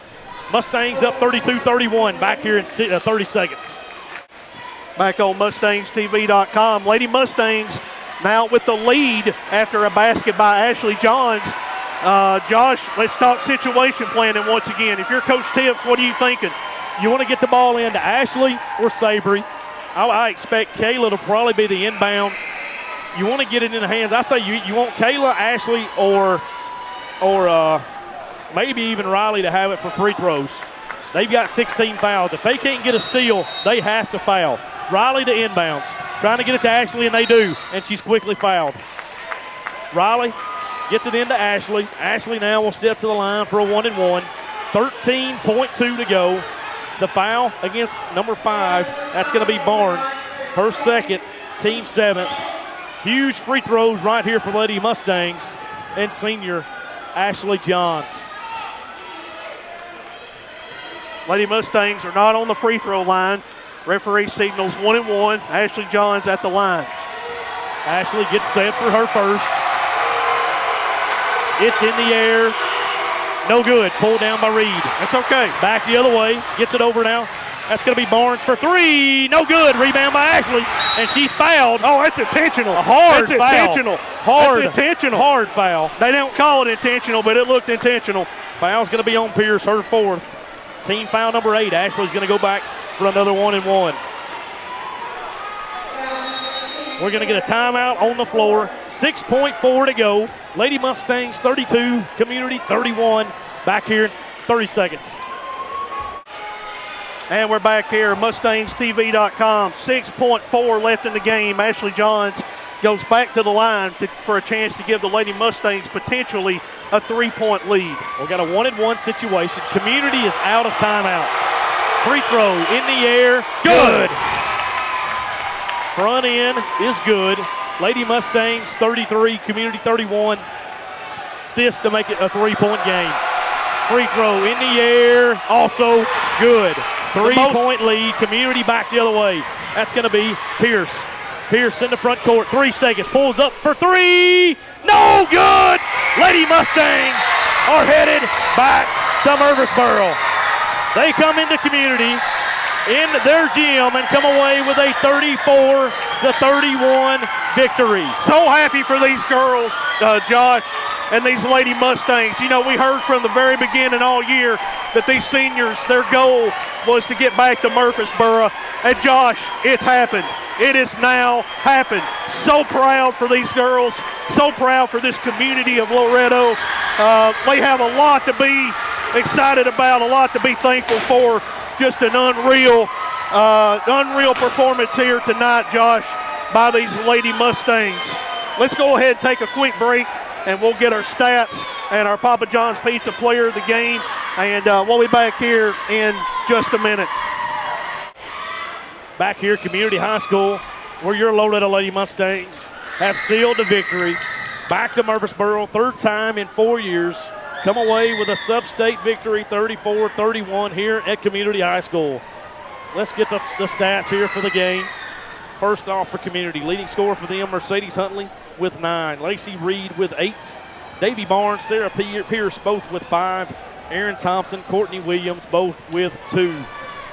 Mustangs up 32-31 back here in 30 seconds. Back on MustangsTV.com. Lady Mustangs now with the lead after a basket by Ashley Johns. Josh, let's talk situation planning once again. If you're Coach Tips, what are you thinking? You want to get the ball into Ashley or Sabry. I expect Kayla to probably be the inbound. You want to get it in the hands. I say you want Kayla, Ashley, or maybe even Riley to have it for free throws. They've got 16 fouls. If they can't get a steal, they have to foul. Riley to inbounds. Trying to get it to Ashley, and they do. And she's quickly fouled. Riley gets it into Ashley. Ashley now will step to the line for a 1-and-1. 13.2 to go. The foul against number 5, that's going to be Barnes. Her 2nd, team 7th. Huge free throws right here for Lady Mustangs and senior Ashley Johns. Lady Mustangs are not on the free throw line. Referee signals 1-and-1. Ashley Johns at the line. Ashley gets set for her 1st. It's in the air. No good. Pulled down by Reed. That's okay. Back the other way. Gets it over now. That's going to be Barnes for 3. No good. Rebound by Ashley. And she's fouled. Oh, that's intentional. A hard that's foul. Intentional. Hard. That's intentional. Hard foul. They don't call it intentional, but it looked intentional. Foul's going to be on Pierce, her 4th. Team foul number 8. Ashley's going to go back for another 1-and-1. We're going to get a timeout on the floor. 6.4 to go. Lady Mustangs 32, Community 31. Back here in 30 seconds. And we're back here, MustangsTV.com. 6.4 left in the game. Ashley Johns goes back to the line for a chance to give the Lady Mustangs potentially a 3-point lead. We've got a 1-and-1 situation. Community is out of timeouts. Free throw in the air. Good. Front end is good. Lady Mustangs 33, Community 31. This to make it a 3-point game. Free throw in the air, also good. 3-point lead, Community back the other way. That's going to be Pierce. Pierce in the front court, 3 seconds, pulls up for 3. No good! Lady Mustangs are headed back to Murfreesboro. They come into Community in their gym and come away with a 34-31 victory. So happy for these girls, Josh, and these Lady Mustangs. You know, we heard from the very beginning all year that these seniors, their goal was to get back to Murfreesboro. And Josh, it's happened. It has now happened. So proud for these girls. So proud for this community of Loretto. They have a lot to be excited about, a lot to be thankful for. Just an unreal performance here tonight, Josh, by these Lady Mustangs. Let's go ahead and take a quick break, and we'll get our stats and our Papa John's Pizza player of the game, and we'll be back here in just a minute. Back here, Community High School, where your Loretto Lady Mustangs have sealed the victory. Back to Murfreesboro, 3rd time in 4 years. Come away with a sub-state victory, 34-31 here at Community High School. Let's get the stats here for the game. First off for Community, leading scorer for them, Mercedes Huntley with 9. Lacey Reed with 8. Davy Barnes, Sarah Pierce both with 5. Aaron Thompson, Courtney Williams both with 2.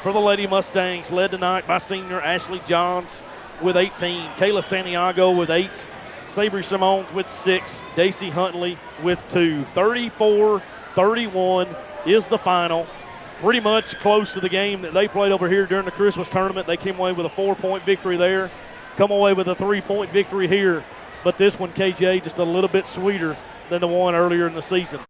For the Lady Mustangs, led tonight by senior Ashley Johns with 18. Kayla Santiago with 8. Sabry Simone with 6. Daisy Huntley with 2. 34-31 is the final. Pretty much close to the game that they played over here during the Christmas tournament. They came away with a 4-point victory there. Come away with a 3-point victory here. But this one, KJ, just a little bit sweeter than the one earlier in the season.